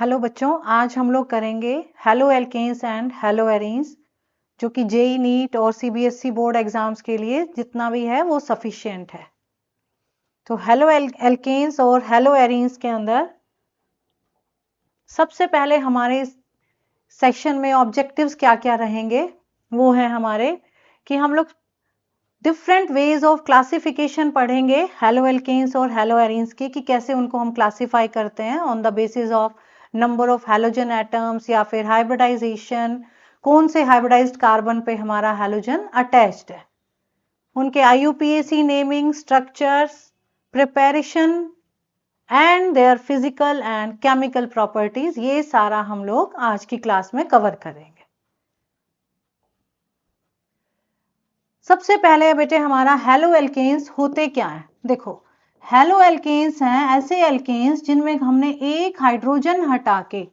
Hello बच्चों, आज हम लोग करेंगे halo alkanes and halo arenes, जो कि जेई नीट और सीबीएसई बोर्ड एग्जाम्स के लिए जितना भी है वो सफिशिएंट है। तो हेलो एल्केन्स और हेलो एरीन्स के अंदर सबसे पहले हमारे सेक्शन में ऑब्जेक्टिव्स क्या क्या रहेंगे वो है हमारे कि हम लोग डिफरेंट वेज ऑफ क्लासिफिकेशन पढ़ेंगे हेलो एल्केन्स और हेलो एरीन्स की, कि कैसे उनको हम क्लासिफाई करते हैं on the basis of number of halogen atoms या फिर हाइब्रिडाइजेशन, कौन से हाइब्रिडाइज्ड कार्बन पे हमारा हैलोजन अटैच्ड है, उनके IUPAC naming, structures, preparation and their physical and chemical properties, ये सारा हम लोग आज की क्लास में कवर करेंगे। सबसे पहले बेटे हमारा हेलो एल्केन्स होते क्या है। देखो, हेलो एल्केन्स हैं ऐसे एल्केन्स जिनमें हमने एक हाइड्रोजन हटा के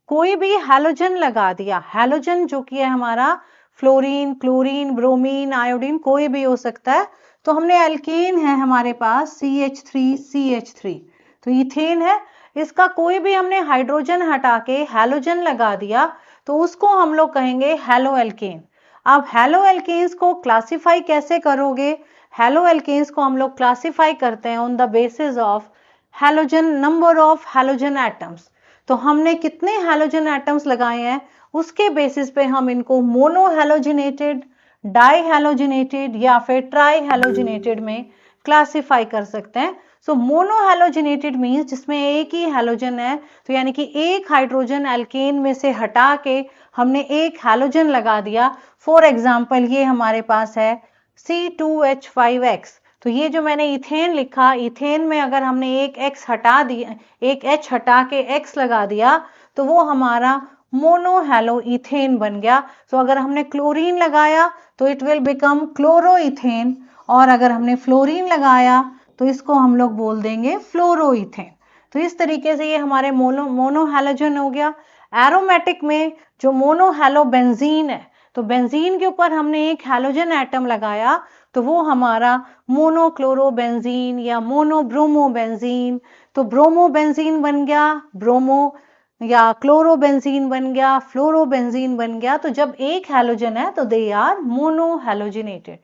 कोई भी हैलोजन लगा दिया। हैलोजन जो कि है हमारा फ्लोरीन, क्लोरीन, ब्रोमीन, आयोडीन, कोई भी हो सकता है। तो हमने एल्केन है हमारे पास CH3CH3, तो इथेन है, इसका कोई भी हमने हाइड्रोजन हटा के हैलोजन लगा दिया तो उसको हम लोग कहेंगे हेलो एल्केन। अब हेलो एल्केन्स को क्लासिफाई कैसे करोगे? हेलो एल्केन्स को हम लोग क्लासिफाई करते हैं on the basis of halogen, number of halogen atoms. तो हमने कितने हैलोजन एटम्स लगाए हैं उसके बेसिस पे हम इनको मोनो हैलोजिनेटेड, डाई हैलोजिनेटेड या फिर ट्राई हैलोजिनेटेड में क्लासिफाई कर सकते हैं। सो मोनो हैलोजिनेटेड मींस जिसमें एक ही हैलोजन है, तो यानी कि एक हाइड्रोजन एल्केन में से हटा के हमने एक हैलोजन लगा दिया। फॉर एग्जाम्पल ये हमारे पास है C2H5X, तो ये जो मैंने इथेन लिखा, इथेन में अगर हमने एक X हटा दिया, एक H हटा के X लगा दिया तो वो हमारा मोनो हैलो इथेन बन गया। तो अगर हमने क्लोरीन लगाया तो it will become chloro ethane, और अगर हमने फ्लोरीन लगाया तो इसको हम लोग बोल देंगे फ्लोरो इथेन। तो इस तरीके से ये हमारे मोनो हैलोजन हो गया। एरोमेटिक में जो मोनो हैलो बेंजीन है, तो बेंजीन के ऊपर हमने एक हैलोजन एटम लगाया तो वो हमारा मोनोक्लोरो बेंजीन या मोनो ब्रोमो बेंजीन। तो ब्रोमो बेंजीन बन गया, ब्रोमो या क्लोरो बेंजीन बन गया, फ्लोरो बेंजीन बन गया। तो जब एक हैलोजन है तो they are mono halogenated.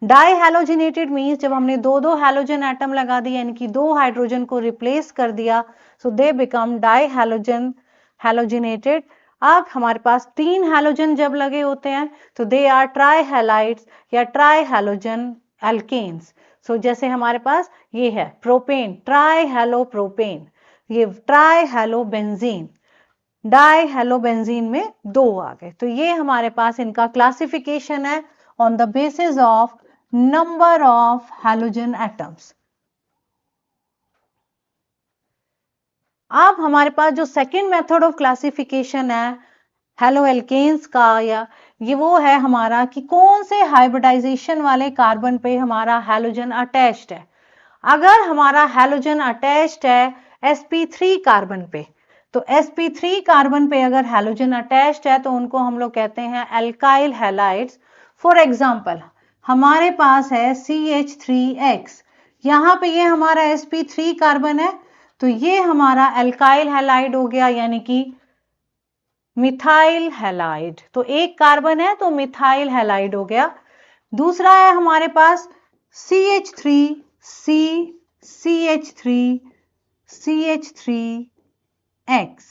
Di halogenated means जब हमने दो दो हैलोजन एटम लगा दिया, यानी कि दो हाइड्रोजन को रिप्लेस कर दिया, so they become di halogen halogenated. अब हमारे पास तीन हैलोजन जब लगे होते हैं तो दे आर ट्राई हैलाइड्स या ट्राई हैलोजन एल्केन्स। सो जैसे हमारे पास ये है प्रोपेन, ट्राई हैलो प्रोपेन, ये tri halo benzene, di halo benzene में दो आ गए। तो ये हमारे पास इनका क्लासिफिकेशन है on the basis of number of halogen atoms. अब हमारे पास जो सेकंड मेथड ऑफ क्लासिफिकेशन है हेलो एल्केन्स का, या ये वो है हमारा कि कौन से हाइब्रिडाइजेशन वाले कार्बन पे हमारा हैलोजन अटैच्ड है। अगर हमारा हैलोजन अटैच्ड है sp3 कार्बन पे, तो sp3 कार्बन पे अगर हैलोजन अटैच्ड है तो उनको हम लोग कहते हैं एल्काइल हैलाइड्स। फॉर एग्जांपल हमारे पास है CH3X, यहाँ पे ये हमारा sp3 कार्बन है, तो ये हमारा एल्काइल हैलाइड हो गया, यानी कि मिथाइल हैलाइड। तो एक कार्बन है तो मिथाइल हैलाइड हो गया। दूसरा है हमारे पास CH3C, CH3X,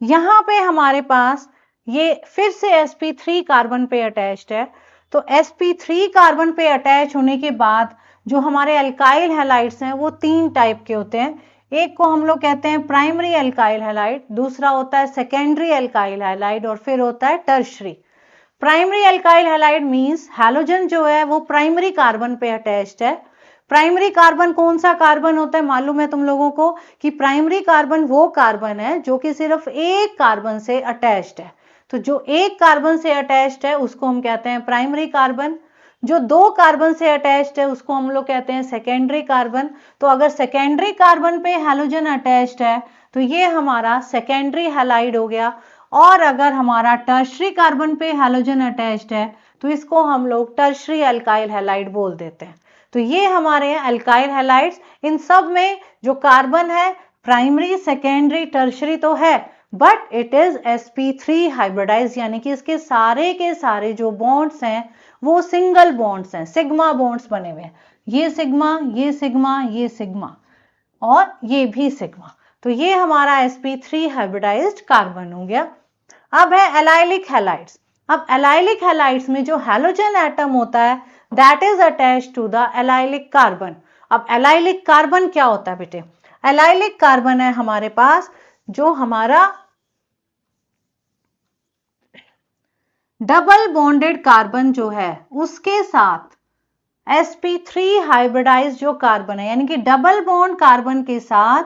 यहां पे हमारे पास ये फिर से sp3 कार्बन पे अटैच्ड है। तो sp3 कार्बन पे अटैच होने के बाद जो हमारे अल्काइल हैलाइड्स हैं वो तीन टाइप के होते हैं। एक को हम लोग कहते हैं प्राइमरी अल्काइल हैलाइड, दूसरा होता है सेकेंडरी अल्काइल हैलाइड, और फिर होता है tertiary. Primary alkyl halide means halogen जो है वो प्राइमरी कार्बन पे अटैच्ड है। प्राइमरी कार्बन कौन सा कार्बन होता है मालूम है तुम लोगों को? कि प्राइमरी कार्बन वो कार्बन है जो कि सिर्फ एक कार्बन से अटैच्ड है। तो जो एक कार्बन से अटैच्ड है उसको हम कहते हैं प्राइमरी कार्बन। जो दो कार्बन से अटैच्ड है उसको हम लोग कहते हैं सेकेंडरी कार्बन। तो अगर सेकेंडरी कार्बन पे हैलोजन अटैच्ड है तो ये हमारा सेकेंडरी हैलाइड हो गया। और अगर हमारा टर्शरी कार्बन पे हैलोजन अटैच्ड है तो इसको हम लोग टर्शरी अल्काइल हैलाइड बोल देते हैं। तो ये हमारे अल्काइल हैलाइड्स, इन सब में जो कार्बन है प्राइमरी, सेकेंडरी, टर्शरी तो है, but it is sp3 hybridise, यानी कि इसके सारे के सारे जो बॉन्ड्स हैं वो सिंगल बॉन्ड्स हैं, सिग्मा बॉन्ड्स बने हुए हैं। ये सिग्मा, ये सिग्मा, ये सिग्मा और ये भी सिग्मा। तो ये हमारा sp3 हाइब्रिडाइज्ड कार्बन हो गया। अब है एलाइलिक हैलाइड्स। अब एलाइलिक हैलाइड्स में जो हैलोजन एटम होता है that is attached to the allylic carbon. अब एलाइलिक कार्बन क्या होता है बेटे? एलाइलिक कार्बन है हमारे पास जो हमारा डबल बॉन्डेड कार्बन जो है उसके साथ sp3 हाइब्रिडाइज जो कार्बन है, यानी कि डबल बॉन्ड कार्बन के साथ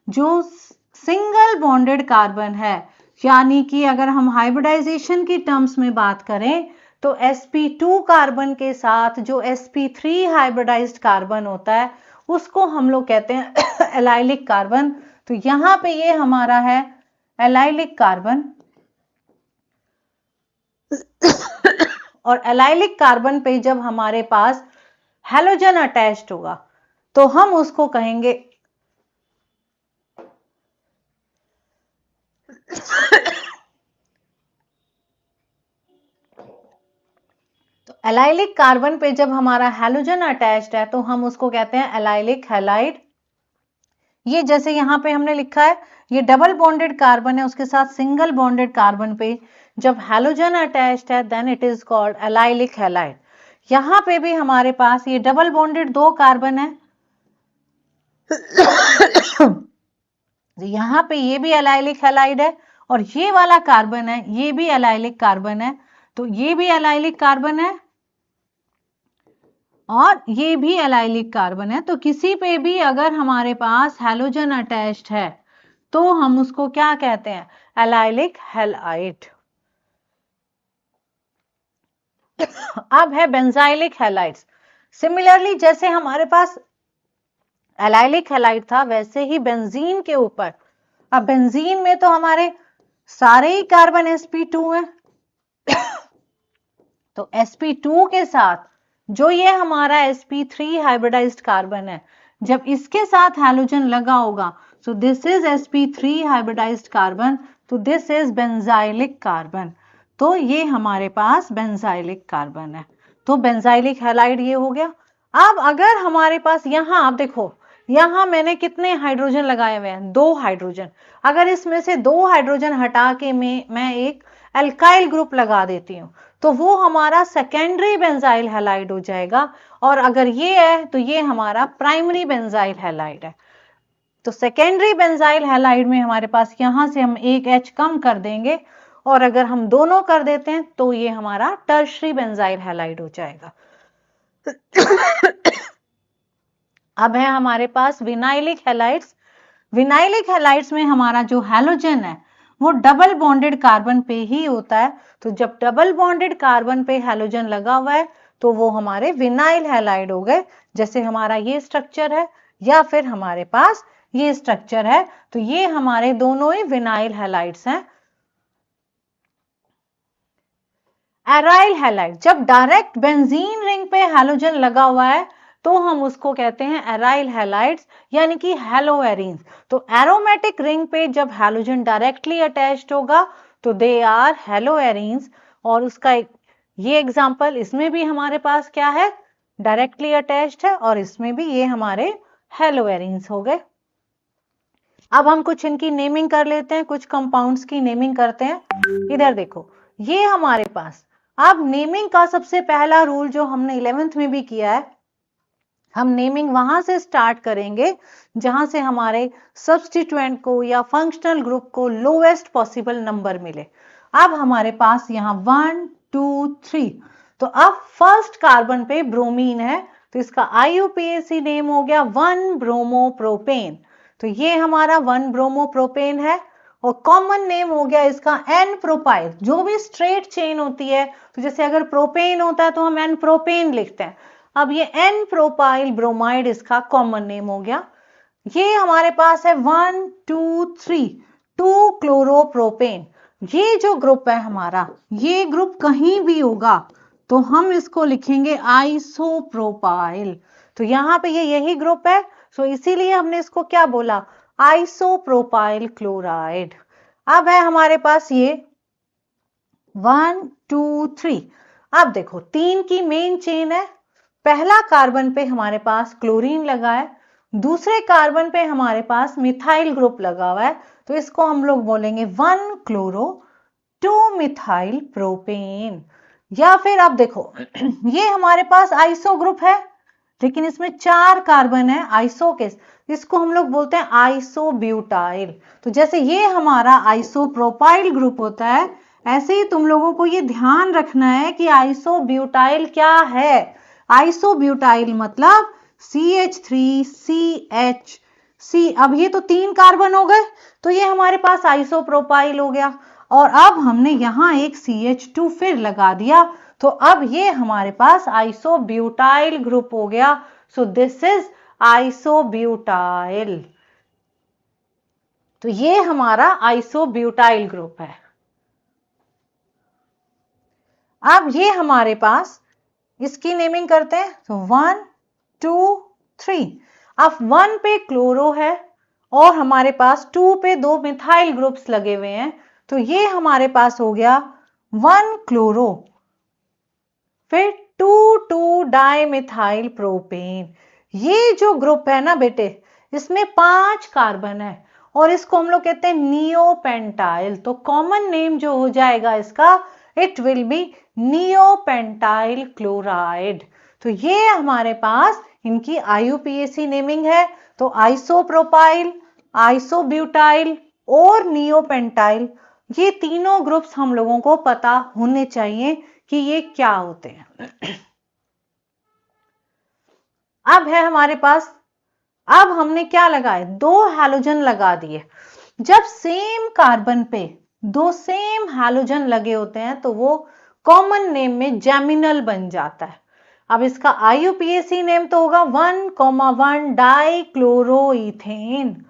जो सिंगल बॉन्डेड कार्बन है, यानी कि अगर हम हाइब्रिडाइजेशन की टर्म्स में बात करें तो sp2 कार्बन के साथ जो sp3 हाइब्रिडाइज्ड कार्बन होता है उसको हम लोग कहते हैं एलाइलिक कार्बन। तो यहां पे ये हमारा है एलाइलिक कार्बन और एलाइलिक कार्बन पे जब हमारे पास हैलोजन अटैच्ड होगा तो हम उसको कहेंगे तो एलाइलिक कार्बन पे जब हमारा हैलोजन अटैच्ड है तो हम उसको कहते हैं एलाइलिक हैलाइड। ये जैसे यहां पे हमने लिखा है ये डबल बॉन्डेड कार्बन है, उसके साथ सिंगल बॉन्डेड कार्बन पे जब हैलोजन अटैच्ड है then it is called allylic halide. यहां पे भी हमारे पास ये डबल बॉन्डेड दो कार्बन है यहां पे ये भी एलाइलिक हैलाइड है और ये वाला कार्बन है ये भी एलाइलिक कार्बन है। तो ये भी एलाइलिक कार्बन है और ये भी एलाइलिक कार्बन है। तो किसी पे भी अगर हमारे पास हैलोजन अटैच्ड है तो हम उसको क्या कहते हैं? Allylic halide. अब है बेंजाइलिक हैलाइड्स। सिमिलरली जैसे हमारे पास एलाइलिक हैलाइड था वैसे ही बेंजीन के ऊपर, अब बेंजीन में तो हमारे सारे ही कार्बन sp2 है तो sp2 के साथ जो ये हमारा sp3 हाइब्रिडाइज्ड कार्बन है जब इसके साथ हैलोजन लगा होगा so this is sp3 hybridised carbon, तो this is बेंजाइलिक कार्बन। तो ये हमारे पास बेंजाइलिक कार्बन है। तो बेंजाइलिक हैलाइड ये हो गया। अब अगर हमारे पास यहां आप देखो यहां मैंने कितने हाइड्रोजन लगाए हुए हैं? 2 हाइड्रोजन। अगर इसमें से 2 हाइड्रोजन हटा के मैं एक एल्काइल ग्रुप लगा देती हूँ तो वो हमारा सेकेंडरी बेंजाइल हैलाइड हो जाएगा और अगर ये है तो ये हमारा प्राइमरी बेंजाइल हैलाइड है। तो सेकेंडरी बेंजाइल हैलाइड में हमारे पास यहां से हम एक H कम कर देंगे और अगर हम दोनों कर देते हैं तो ये हमारा टर्शरी बेंजाइल हैलाइड हो जाएगा। अब है हमारे पास विनाइलिक हैलाइड्स। विनाइलिक हैलाइड्स में हमारा जो हैलोजन है वो डबल बॉन्डेड कार्बन पे ही होता है। तो जब डबल बॉन्डेड कार्बन पे हैलोजन लगा हुआ है तो वो हमारे विनाइल हैलाइड हो गए। जैसे हमारा ये स्ट्रक्चर है या फिर हमारे पास ये स्ट्रक्चर है तो ये हमारे दोनों ही विनाइल हैलाइड्स हैं। एराइल हैलाइड, जब डायरेक्ट बेंजीन रिंग पे हैलोजन लगा हुआ है तो हम उसको कहते हैं एराइल हैलाइड्स यानी कि हैलोएरीन्स। तो एरोमेटिक रिंग पे जब हैलोजन डायरेक्टली अटैच्ड होगा तो दे आर हैलोएरीन्स। और उसका ये एग्जांपल इसमें भी हमारे पास क्या है? डायरेक्टली अटैच्ड है और इसमें भी ये हमारे हैलोएरीन्स हो गए। अब हम कुछ इनकी नेमिंग कर लेते हैं, कुछ कंपाउंड्स की नेमिंग करते हैं। इधर देखो ये हमारे पास अब नेमिंग का सबसे पहला रूल जो हमने 11th में भी किया है, हम नेमिंग वहां से स्टार्ट करेंगे जहां से हमारे सब्स्टिट्यूएंट को या फंक्शनल ग्रुप को लोएस्ट पॉसिबल नंबर मिले। अब हमारे पास यहाँ 1 2 3, तो अब फर्स्ट कार्बन पे ब्रोमीन है तो इसका IUPAC नेम हो गया 1 ब्रोमोप्रोपेन। तो ये हमारा 1 ब्रोमोप्रोपेन है और कॉमन नेम हो गया इसका N प्रोपाइल। जो भी स्ट्रेट चेन होती है तो जैसे अगर प्रोपेन होता है तो हम N प्रोपेन लिखते हैं। अब ये N प्रोपाइल ब्रोमाइड इसका कॉमन नेम हो गया। ये हमारे पास है 1 2 3 2 क्लोरोप्रोपेन। ये जो ग्रुप है हमारा ये ग्रुप कहीं भी होगा तो हम इसको लिखेंगे आइसोप्रोपाइल। तो यहाँ पे ये यही ग्रुप है तो इसीलिए हमने इसको क्या बोला? Isopropyl chloride. अब है हमारे पास ये 1 2 3। अब देखो 3 की मेन चेन है, पहला कार्बन पे हमारे पास क्लोरीन लगा है, दूसरे कार्बन पे हमारे पास मिथाइल ग्रुप लगा हुआ है, तो इसको हम लोग बोलेंगे 1 क्लोरो 2 मिथाइल प्रोपेन। या फिर अब देखो ये हमारे पास आइसो ग्रुप है, लेकिन इसमें 4 कार्बन है आइसो के, इसको हम लोग बोलते हैं आइसोब्यूटाइल। तो जैसे ये हमारा आइसोप्रोपाइल ग्रुप होता है, ऐसे ही तुम लोगों को ये ध्यान रखना है कि आइसोब्यूटाइल क्या है। आइसोब्यूटाइल मतलब CH3CHC। अब ये तो 3 कार्बन हो गए, तो ये हमारे पास आइसोप्रोपाइल हो गया, और अब हमने यहां एक CH2 फिर लगा दिया, तो अब ये हमारे पास आइसोब्यूटाइल ग्रुप हो गया। So this is isobutyl. तो ये हमारा आइसोब्यूटाइल ग्रुप है। अब ये हमारे पास इसकी नेमिंग करते हैं, तो 1 2 3। अब 1 पे क्लोरो है और हमारे पास 2 पे 2 मिथाइल ग्रुप्स लगे हुए हैं, तो ये हमारे पास हो गया 1 क्लोरो, फिर 2 2 डाई मिथाइल प्रोपेन। ये जो ग्रुप है ना बेटे, इसमें 5 कार्बन है और इसको हम लोग कहते हैं नियोपेंटाइल। तो कॉमन नेम जो हो जाएगा इसका, it will be neopentyl chloride. तो ये हमारे पास इनकी IUPAC नेमिंग है। तो आइसोप्रोपाइल, आइसोब्यूटाइल और नियोपेंटाइल, ये तीनों ग्रुप्स हम लोगों को पता होने चाहिए कि ये क्या होते हैं। अब है हमारे पास, अब हमने क्या लगाए, 2 हैलोजन लगा दिए। जब सेम कार्बन पे 2 सेम हैलोजन लगे होते हैं तो वो कॉमन नेम में जेमिनल बन जाता है। अब इसका IUPAC नेम तो होगा 1,1 डाई क्लोरोइथेन,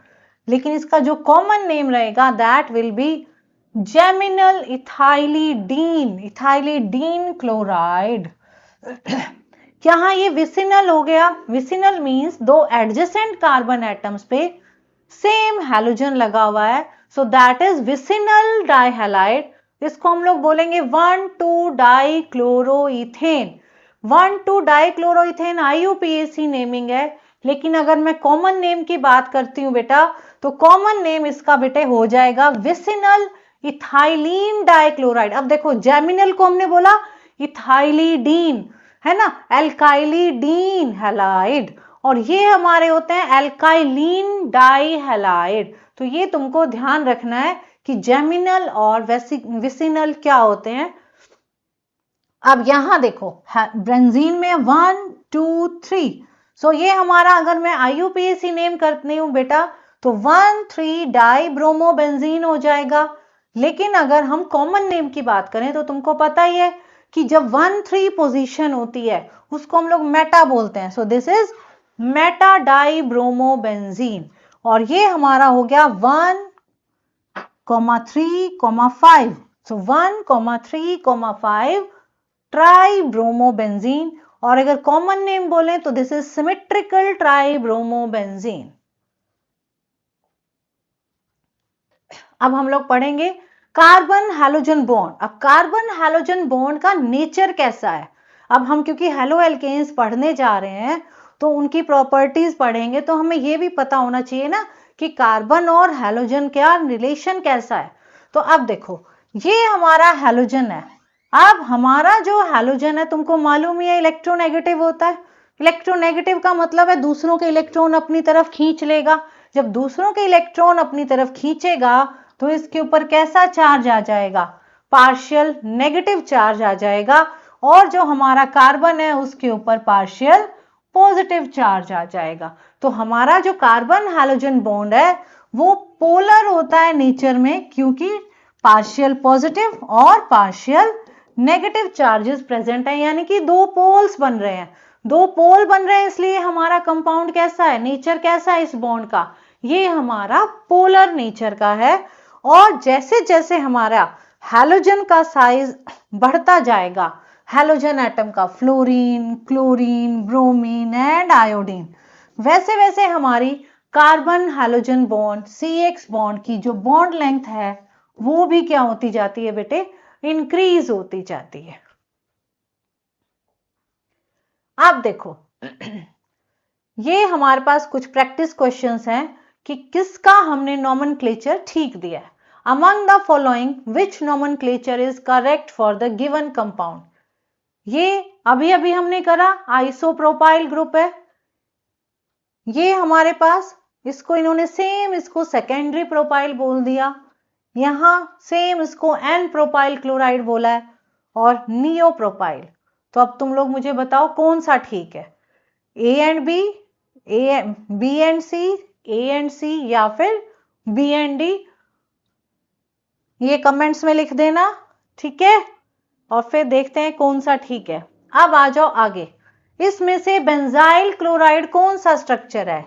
लेकिन इसका जो कॉमन नेम रहेगा that will be geminal ethylidene, ethylidene chloride. यहाँ ये विसिनल हो गया। Vicinal means 2 adjacent carbon atoms पे सेम हैलोजन लगा हुआ है, so that is vicinal dihalide. इसको हम लोग बोलेंगे 1 2 di chloroethane. 1 2 di chloroethane IUPAC naming है, लेकिन अगर मैं कॉमन नेम की बात करती हूँ बेटा, तो कॉमन नेम इसका बेटे हो जाएगा विसिनल इथाइलिन डाइक्लोराइड। अब देखो जेमिनल को हमने बोला इथाइलिडीन, है ना, एल्काइलिडीन हैलाइड, और ये हमारे होते हैं एल्काइलिन डाइहैलाइड। तो ये तुमको ध्यान रखना है कि जेमिनल और विसिनल क्या होते हैं। अब यहां देखो बेंजीन में 1 2 3, सो ये हमारा, अगर मैं IUPAC नेम करती हूं बेटा, तो 1 3 डाई ब्रोमो बेंजीन हो जाएगा। लेकिन अगर हम कॉमन नेम की बात करें तो तुमको पता ही है कि जब 1 3 पोजीशन होती है उसको हम लोग मेटा बोलते हैं। So this is Meta die bromo benzene, और ये हमारा हो गया 1, 3, 5। सो 1, 3, 5 ट्राई ब्रोमो बेंजीन, और अगर कॉमन नेम बोले तो this is symmetrical try bromo benzene. अब हम लोग पढ़ेंगे कार्बन हैलोजन बॉन्ड। अब कार्बन हैलोजन बॉन्ड का नेचर कैसा है। अब हम क्योंकि हेलो एल्केन्स पढ़ने जा रहे हैं तो उनकी प्रॉपर्टीज पढ़ेंगे, तो हमें यह भी पता होना चाहिए ना कि कार्बन और हैलोजन का रिलेशन कैसा है। तो अब देखो ये हमारा हैलोजन है। अब हमारा जो हैलोजन है तुमको मालूम ही है इलेक्ट्रोनेगेटिव होता है। इलेक्ट्रोनेगेटिव का मतलब है दूसरों के इलेक्ट्रॉन अपनी तरफ खींच लेगा। जब दूसरों के इलेक्ट्रॉन अपनी तरफ खींचेगा तो इसके ऊपर कैसा चार्ज आ जाएगा, पार्शियल नेगेटिव चार्ज आ जाएगा, और जो हमारा कार्बन है उसके ऊपर पार्शियल पॉजिटिव चार्ज आ जाएगा। तो हमारा जो कार्बन हैलोजन बॉन्ड है वो पोलर होता है नेचर में, क्योंकि पार्शियल पॉजिटिव और पार्शियल नेगेटिव चार्जेस प्रेजेंट है, यानी कि 2 पोल्स बन रहे हैं। 2 पोल बन रहे हैं, इसलिए हमारा कंपाउंड कैसा है, नेचर कैसा है इस बॉन्ड का, ये हमारा पोलर नेचर का है। और जैसे जैसे हमारा हैलोजन का साइज बढ़ता जाएगा, हैलोजन एटम का fluorine, chlorine, bromine and iodine, वैसे वैसे हमारी carbon hydrogen bond CX bond की जो बॉन्ड लेंथ है वो भी क्या होती जाती है बेटे, इंक्रीज होती जाती है। आप देखो ये हमारे पास कुछ प्रैक्टिस क्वेश्चंस हैं कि किसका हमने नॉमेनक्लेचर ठीक दिया है। Among the following which nomenclature is correct for the given compound. ये अभी अभी हमने करा, आइसोप्रोपाइल ग्रुप है ये हमारे पास, इसको इन्होंने सेम इसको सेकेंडरी प्रोपाइल बोल दिया, यहां सेम इसको एन प्रोपाइल क्लोराइड बोला है और नियो प्रोपाइल। तो अब तुम लोग मुझे बताओ कौन सा ठीक है, A and B, B and C, A and C या फिर बी एंड डी, ये कमेंट्स में लिख देना, ठीक है। और फिर देखते हैं कौन सा ठीक है। अब आ जाओ आगे, इसमें से बेंजाइल क्लोराइड कौन सा स्ट्रक्चर है,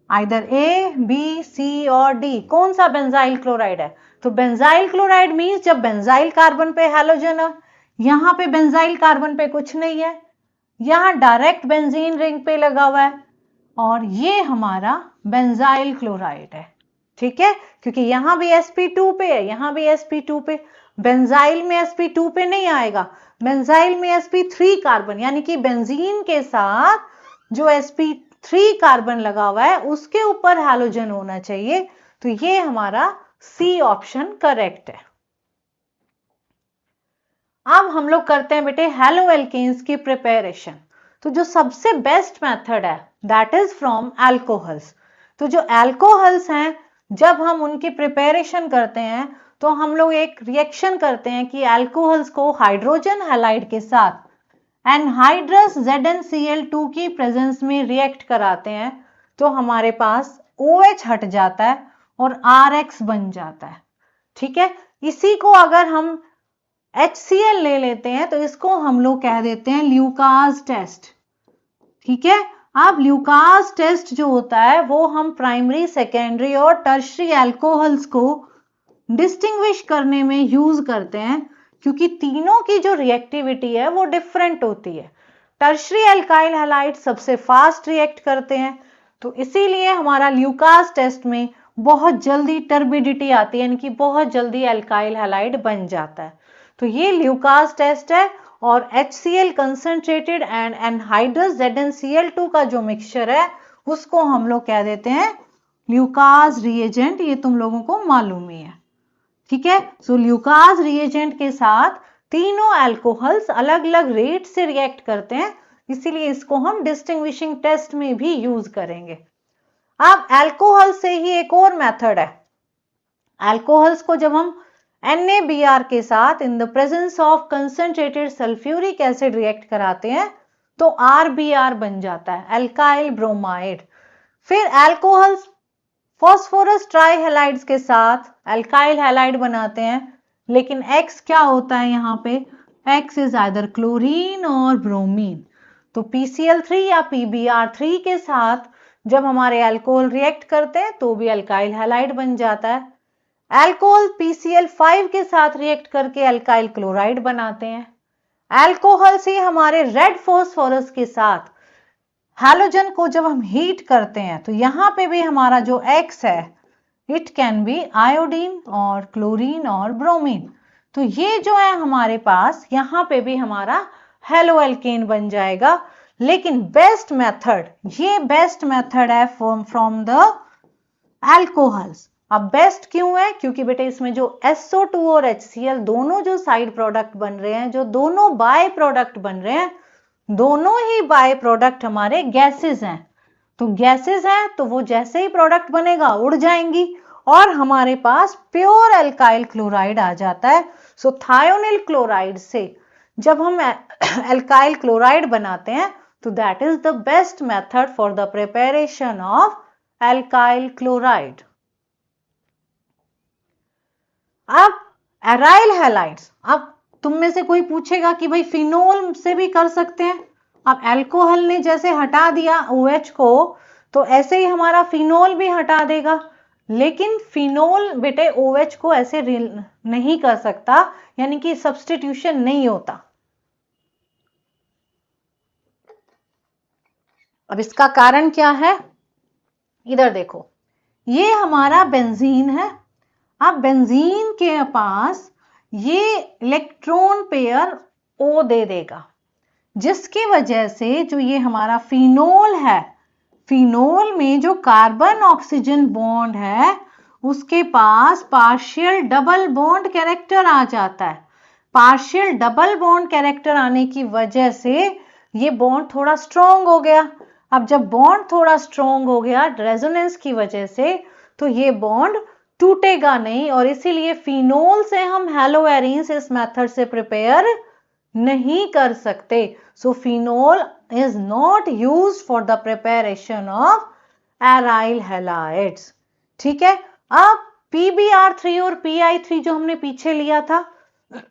आइदर ए बी सी और डी, कौन सा बेंजाइल क्लोराइड है। तो बेंजाइल क्लोराइड मींस जब बेंजाइल कार्बन पे हैलोजन है, यहां पे बेंजाइल कार्बन पे कुछ नहीं है, यहां डायरेक्ट बेंजीन रिंग पे लगा हुआ है और ये हमारा बेंजाइल क्लोराइड है, ठीक है। क्योंकि यहां भी sp2 पे है, यहां भी sp2 पे, बेंजाइल में sp2 पे नहीं आएगा, बेंजाइल में sp3 कार्बन, यानी कि बेंजीन के साथ जो sp3 कार्बन लगा हुआ है उसके ऊपर हैलोजन होना चाहिए। तो ये हमारा सी ऑप्शन करेक्ट है। अब हम लोग करते हैं बेटे हेलो एल्केन्स की प्रिपरेशन। तो जो सबसे बेस्ट मेथड है दैट इज फ्रॉम अल्कोहल्स। तो जो अल्कोहल्स हैं जब हम उनकी प्रिपरेशन करते हैं तो हम लोग एक रिएक्शन करते हैं कि अल्कोहल्स को हाइड्रोजन हैलाइड के साथ एनहाइड्रस ZnCl2 की प्रेजेंस में रिएक्ट कराते हैं, तो हमारे पास OH हट जाता है और RX बन जाता है, ठीक है। इसी को अगर हम HCl ले लेते हैं तो इसको हम लोग कह देते हैं ल्यूकास टेस्ट, ठीक है। अब ल्यूकास टेस्ट जो होता है वो हम प्राइमरी, सेकेंडरी और टर्शरी अल्कोहल्स को डिस्टिंग्विश करने में यूज करते हैं, क्योंकि तीनों की जो रिएक्टिविटी है वो डिफरेंट होती है। टर्शरी अल्काइल हैलाइड सबसे फास्ट रिएक्ट करते हैं, तो इसीलिए हमारा ल्यूकास टेस्ट में बहुत जल्दी टर्बिडिटी आती है, यानी कि बहुत जल्दी अल्काइल हैलाइड बन जाता है। तो ये ल्यूकास टेस्ट है और HCl concentrated and anhydrous ZnCl2 का जो मिक्सचर है उसको हम लोग कह देते हैं ल्यूकास रिएजेंट, ये तुम लोगों को मालूम ही है, ठीक है। सो ल्यूकास रिएजेंट के साथ तीनों अल्कोहल्स अलग अलग रेट से रिएक्ट करते हैं, इसीलिए इसको हम डिस्टिंग्विशिंग टेस्ट में भी यूज करेंगे। अब अल्कोहल से ही एक और मेथड है, अल्कोहल्स को जब हम NaBr के साथ in the presence of concentrated sulphuric acid react कराते हैं तो RBr बन जाता है, अल्काइल ब्रोमाइड। फिर अल्कोहल्स फॉस्फोरस ट्राइहैलाइड्स के साथ अल्काइल हैलाइड बनाते हैं, लेकिन X क्या होता है यहाँ पे, X इज आइदर क्लोरीन और ब्रोमीन। तो PCl3 या PBr3 के साथ जब हमारे अल्कोहल रिएक्ट करते हैं तो भी अल्काइल हैलाइड बन जाता है। अल्कोहल PCl5 के साथ रिएक्ट करके अल्काइल क्लोराइड बनाते हैं। अल्कोहल से हमारे रेड फॉस्फोरस के साथ हैलोजन को जब हम हीट करते हैं तो यहां पे भी हमारा जो X है इट कैन बी आयोडीन और क्लोरीन और ब्रोमीन। तो ये जो है हमारे पास यहां पे भी हमारा हेलो एल्केन बन जाएगा। लेकिन बेस्ट मेथड, ये बेस्ट मेथड है फ्रॉम द अल्कोहल्स। अब बेस्ट क्यों है, क्योंकि बेटे इसमें जो SO2 और HCl दोनों जो साइड प्रोडक्ट बन रहे हैं, जो दोनों बाय प्रोडक्ट बन रहे हैं, दोनों ही बाय प्रोडक्ट हमारे गैसेस हैं। तो गैसेस हैं तो वो जैसे ही प्रोडक्ट बनेगा उड़ जाएंगी और हमारे पास प्योर अल्काइल क्लोराइड आ जाता है। सो थायोनिल क्लोराइड से जब हम अल्काइल क्लोराइड बनाते हैं तो that is the best method for the preparation of alkyl chloride. अब एराइल हैलाइड्स, अब तुम में से कोई पूछेगा कि भाई फिनोल से भी कर सकते हैं। अब अल्कोहल ने जैसे हटा दिया OH को तो ऐसे ही हमारा फिनोल भी हटा देगा, लेकिन फिनोल बेटे OH को ऐसे नहीं कर सकता, यानी कि सब्स्टिट्यूशन नहीं होता। अब इसका कारण क्या है, इधर देखो, ये हमारा बेंजीन है। अब बेंजीन के पास ये इलेक्ट्रॉन पेयर O दे देगा, जिसकी वजह से जो ये हमारा फिनोल है, फिनोल में जो कार्बन ऑक्सीजन बॉन्ड है उसके पास पार्शियल डबल बॉन्ड कैरेक्टर आ जाता है। पार्शियल डबल बॉन्ड कैरेक्टर आने की वजह से ये बॉन्ड थोड़ा स्ट्रॉन्ग हो गया। अब जब बॉन्ड थोड़ा स्ट्रॉन्ग हो गया रेजोनेंस की वजह से, तो ये बॉन्ड टूटेगा नहीं, और इसीलिए फिनोल से हम हेलोएरीन्स इस मेथड से प्रिपेयर नहीं कर सकते। So phenol is not used for the preparation of aryl halides. ठीक है। अब PbR3 और Pi3 जो हमने पीछे लिया था,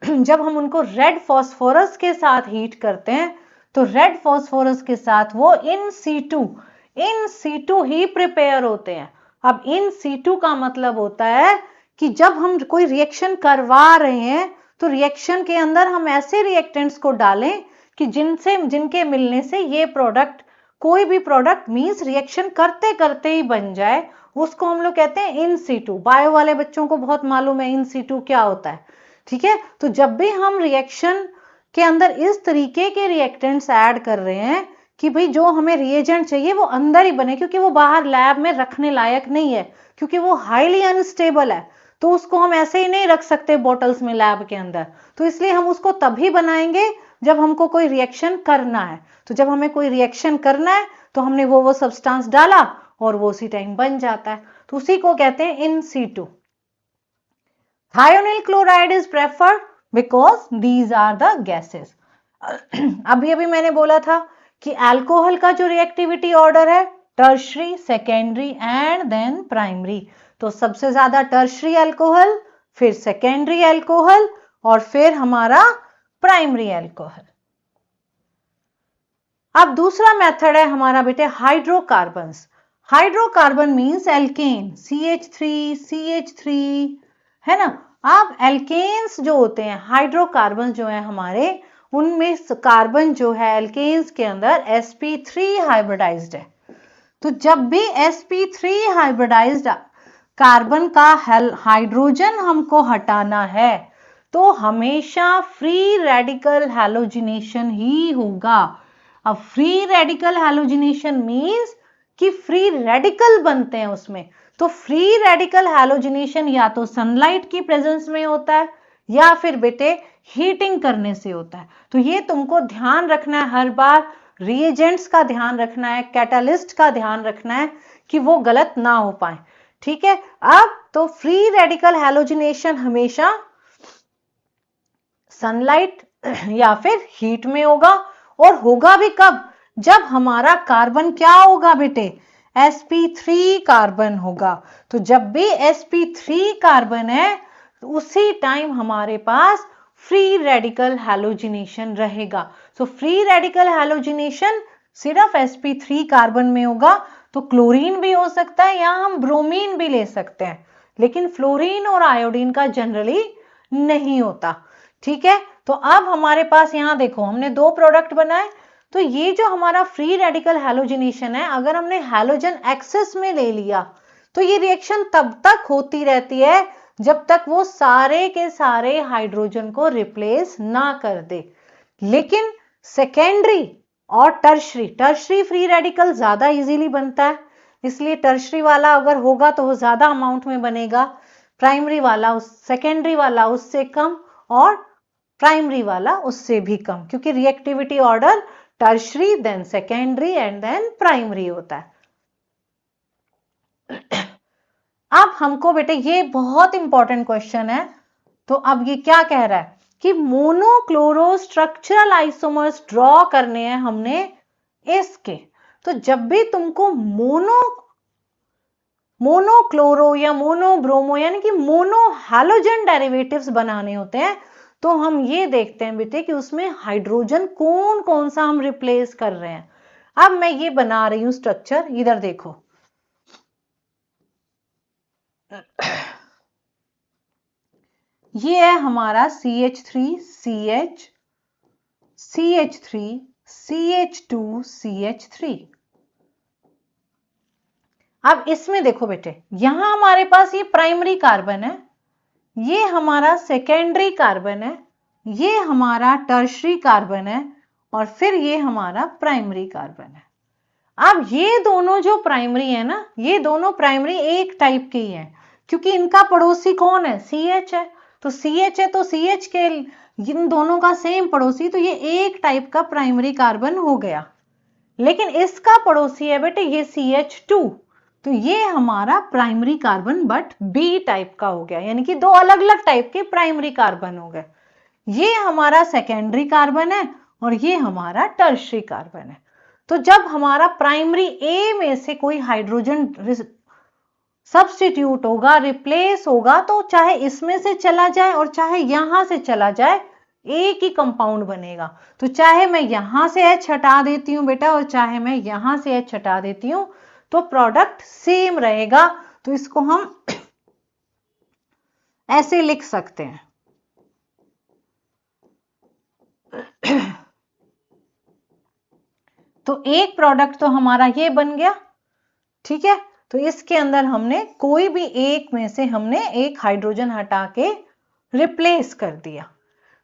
जब हम उनको रेड फॉस्फोरस के साथ हीट करते हैं तो रेड फॉस्फोरस के साथ वो इन सीटू ही प्रिपेयर होते हैं। अब इन सीटू का मतलब होता है कि जब हम कोई रिएक्शन करवा रहे हैं तो रिएक्शन के अंदर हम ऐसे रिएक्टेंट्स को डालें कि जिनके मिलने से ये प्रोडक्ट, कोई भी प्रोडक्ट मींस रिएक्शन करते करते ही बन जाए, उसको हम लोग कहते हैं इन सीटू। बायो वाले बच्चों को बहुत मालूम है इन सीटू क्या होता है। ठीक है। तो जब भी हम रिएक्शन के अंदर इस तरीके के रिएक्टेंट्स ऐड कर रहे हैं कि भाई जो हमें रिएजेंट चाहिए वो अंदर ही बने, क्योंकि वो बाहर लैब में रखने लायक नहीं है, क्योंकि वो हाईली अनस्टेबल है, तो उसको हम ऐसे ही नहीं रख सकते बॉटल्स में लैब के अंदर। तो इसलिए हम उसको तभी बनाएंगे जब हमको कोई रिएक्शन करना है। तो जब हमें कोई रिएक्शन करना है तो हमने वो सब्सटेंस डाला और वो उसी टाइम बन जाता है, तो उसी को कहते हैं in situ. Thionyl chloride is preferred because these are the gases. अभी मैंने बोला था कि अल्कोहल का जो रिएक्टिविटी ऑर्डर है tertiary, secondary and then primary. तो सबसे ज्यादा टर्शरी अल्कोहल, फिर सेकेंडरी अल्कोहल और फिर हमारा प्राइमरी अल्कोहल। अब दूसरा मेथड है हमारा बेटे hydrocarbons. Hydrocarbon means alkene, CH3 है ना। अब एल्केन्स जो होते हैं, हाइड्रोकार्बन जो है हमारे, उनमें कार्बन जो है एल्केन्स के अंदर sp3 हाइब्रिडाइज्ड है। तो जब भी sp3 हाइब्रिडाइज्ड कार्बन का हाइड्रोजन हमको हटाना है तो हमेशा फ्री रेडिकल हैलोजिनेशन ही होगा। अब फ्री रेडिकल हैलोजिनेशन मींस कि फ्री रेडिकल बनते हैं उसमें। तो फ्री रेडिकल हैलोजिनेशन या तो सनलाइट की प्रेजेंस में होता है या फिर बेटे हीटिंग करने से होता है। तो ये तुमको ध्यान रखना है, हर बार रिएजेंट्स का ध्यान रखना है, कैटालिस्ट का ध्यान रखना है कि वो गलत ना हो पाए। ठीक है। अब तो फ्री रेडिकल हैलोजिनेशन हमेशा सनलाइट या फिर हीट में होगा, और होगा भी कब, जब हमारा कार्बन क्या होगा बेटे, sp3 कार्बन होगा। तो जब भी sp3 कार्बन है तो उसी टाइम हमारे पास फ्री रेडिकल हैलोजिनेशन रहेगा। तो फ्री रेडिकल हैलोजिनेशन सिर्फ sp3 कार्बन में होगा। तो क्लोरीन भी हो सकता है या हम ब्रोमीन भी ले सकते हैं, लेकिन फ्लोरीन और आयोडीन का जनरली नहीं होता। ठीक है। तो अब हमारे पास यहां देखो हमने दो प्रोडक्ट बनाए। तो ये जो हमारा फ्री रेडिकल हैलोजिनेशन है, अगर हमने हैलोजन एक्सेस में ले लिया तो ये रिएक्शन तब तक होती रहती है जब तक वो सारे के सारे हाइड्रोजन को रिप्लेस ना कर दे। लेकिन सेकेंडरी और टर्शरी फ्री रेडिकल ज्यादा इजीली बनता है, इसलिए टर्शरी वाला अगर होगा तो वो ज्यादा अमाउंट में बनेगा, प्राइमरी वाला सेकेंडरी वाला उससे कम और प्राइमरी वाला उससे भी कम, क्योंकि reactivity order tertiary then secondary and then primary होता है। अब हमको बेटे ये बहुत इंपॉर्टेंट क्वेश्चन है। तो अब ये क्या कह रहा है कि मोनोक्लोरो स्ट्रक्चरल आइसोमर्स ड्रॉ करने हैं हमने इसके। तो जब भी तुमको मोनोक्लोरो या मोनोब्रोमो यानी कि मोनो हैलोजन डेरिवेटिव्स बनाने होते हैं, तो हम ये देखते हैं बेटे कि उसमें हाइड्रोजन कौन कौन सा हम रिप्लेस कर रहे हैं। अब मैं ये बना रही हूं स्ट्रक्चर, इधर देखो। ये है हमारा CH3 CH CH3 CH2 CH3। अब इसमें देखो बेटे, यहां हमारे पास ये प्राइमरी कार्बन है, ये हमारा सेकेंडरी कार्बन है, ये हमारा टर्शरी कार्बन है, और फिर ये हमारा प्राइमरी कार्बन है। अब ये दोनों जो प्राइमरी है ना, ये दोनों प्राइमरी एक टाइप के ही हैं, क्योंकि इनका पड़ोसी कौन है, CH है। तो CH है तो CH के इन दोनों का सेम पड़ोसी, तो ये एक टाइप का प्राइमरी कार्बन हो गया। लेकिन इसका पड़ोसी है बेटे ये CH2, तो ये हमारा primary carbon but B type का हो गया, यानी कि दो अलग अलग टाइप के प्राइमरी कार्बन हो गए। ये हमारा सेकेंडरी कार्बन है और ये हमारा टर्शरी कार्बन है। तो जब हमारा प्राइमरी A में से कोई हाइड्रोजन सब्स्टिट्यूट होगा, रिप्लेस होगा, तो चाहे इसमें से चला जाए और चाहे यहां से चला जाए, एक ही कंपाउंड बनेगा। तो चाहे मैं यहां से H हटा देती हूं बेटा और चाहे मैं यहां से H हटा देती हूं, तो प्रोडक्ट सेम रहेगा। तो इसको हम ऐसे लिख सकते हैं। तो एक प्रोडक्ट तो हमारा ये बन गया, ठीक है। तो इसके अंदर हमने कोई भी एक में से हमने एक हाइड्रोजन हटा के रिप्लेस कर दिया।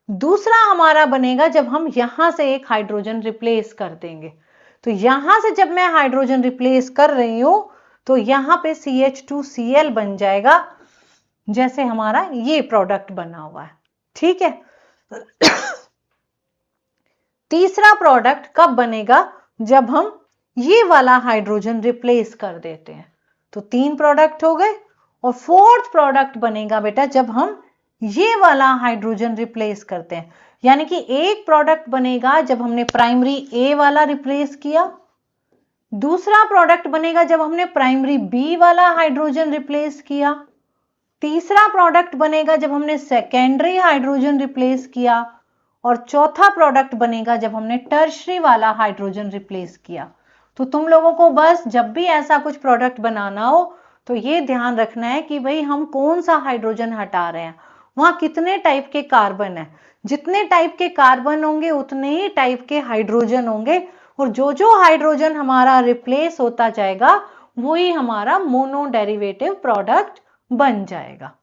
दूसरा हमारा बनेगा जब हम यहां से एक हाइड्रोजन रिप्लेस कर देंगे। तो यहां से जब मैं हाइड्रोजन रिप्लेस कर रही हूं, तो यहां पे CH2Cl बन जाएगा, जैसे हमारा ये प्रोडक्ट बना हुआ है, ठीक है। तीसरा प्रोडक्ट कब बनेगा, जब हम ये वाला हाइड्रोजन रिप्लेस कर देते हैं। तो 3 प्रोडक्ट हो गए। और फोर्थ प्रोडक्ट बनेगा बेटा जब हम ये वाला हाइड्रोजन रिप्लेस करते हैं, यानी कि एक प्रोडक्ट बनेगा जब हमने प्राइमरी A वाला रिप्लेस किया, दूसरा प्रोडक्ट बनेगा जब हमने प्राइमरी B वाला हाइड्रोजन रिप्लेस किया, तीसरा प्रोडक्ट बनेगा जब हमने सेकेंडरी हाइड्रोजन रिप्लेस किया, और चौथा प्रोडक्ट बनेगा जब हमने टर्शरी वाला हाइड्रोजन रिप्लेस किया। तो तुम लोगों को बस जब भी ऐसा कुछ प्रोडक्ट बनाना हो तो ये ध्यान रखना है कि भाई हम कौन सा हाइड्रोजन हटा रहे हैं, वहां कितने टाइप के कार्बन है। जितने टाइप के कार्बन होंगे उतने ही टाइप के हाइड्रोजन होंगे, और जो जो हाइड्रोजन हमारा रिप्लेस होता जाएगा वही हमारा मोनो डेरिवेटिव प्रोडक्ट बन जाएगा।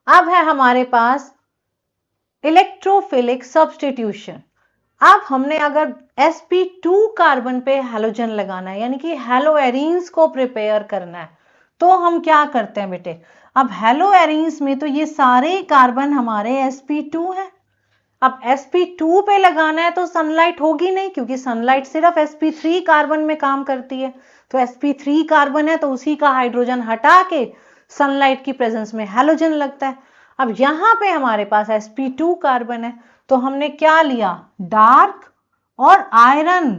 अब है हमारे पास इलेक्ट्रोफिलिक सब्स्टिट्यूशन। अब हमने अगर sp2 कार्बन पे हैलोजन लगाना है, यानी कि हैलोएरीन्स को प्रिपेयर करना है, तो हम क्या करते हैं बेटे, अब हैलोएरीन्स में तो ये सारे कार्बन हमारे sp2 हैं। अब sp2 पे लगाना है तो सनलाइट होगी नहीं, क्योंकि सनलाइट सिर्फ sp3 कार्बन में काम करती है। तो sp3 कार्बन है तो उसी का हाइड्रोजन हटा के सनलाइट की प्रेजेंस में हैलोजन लगता है। अब यहां पे हमारे पास sp2 कार्बन है, तो हमने क्या लिया, डार्क और आयरन,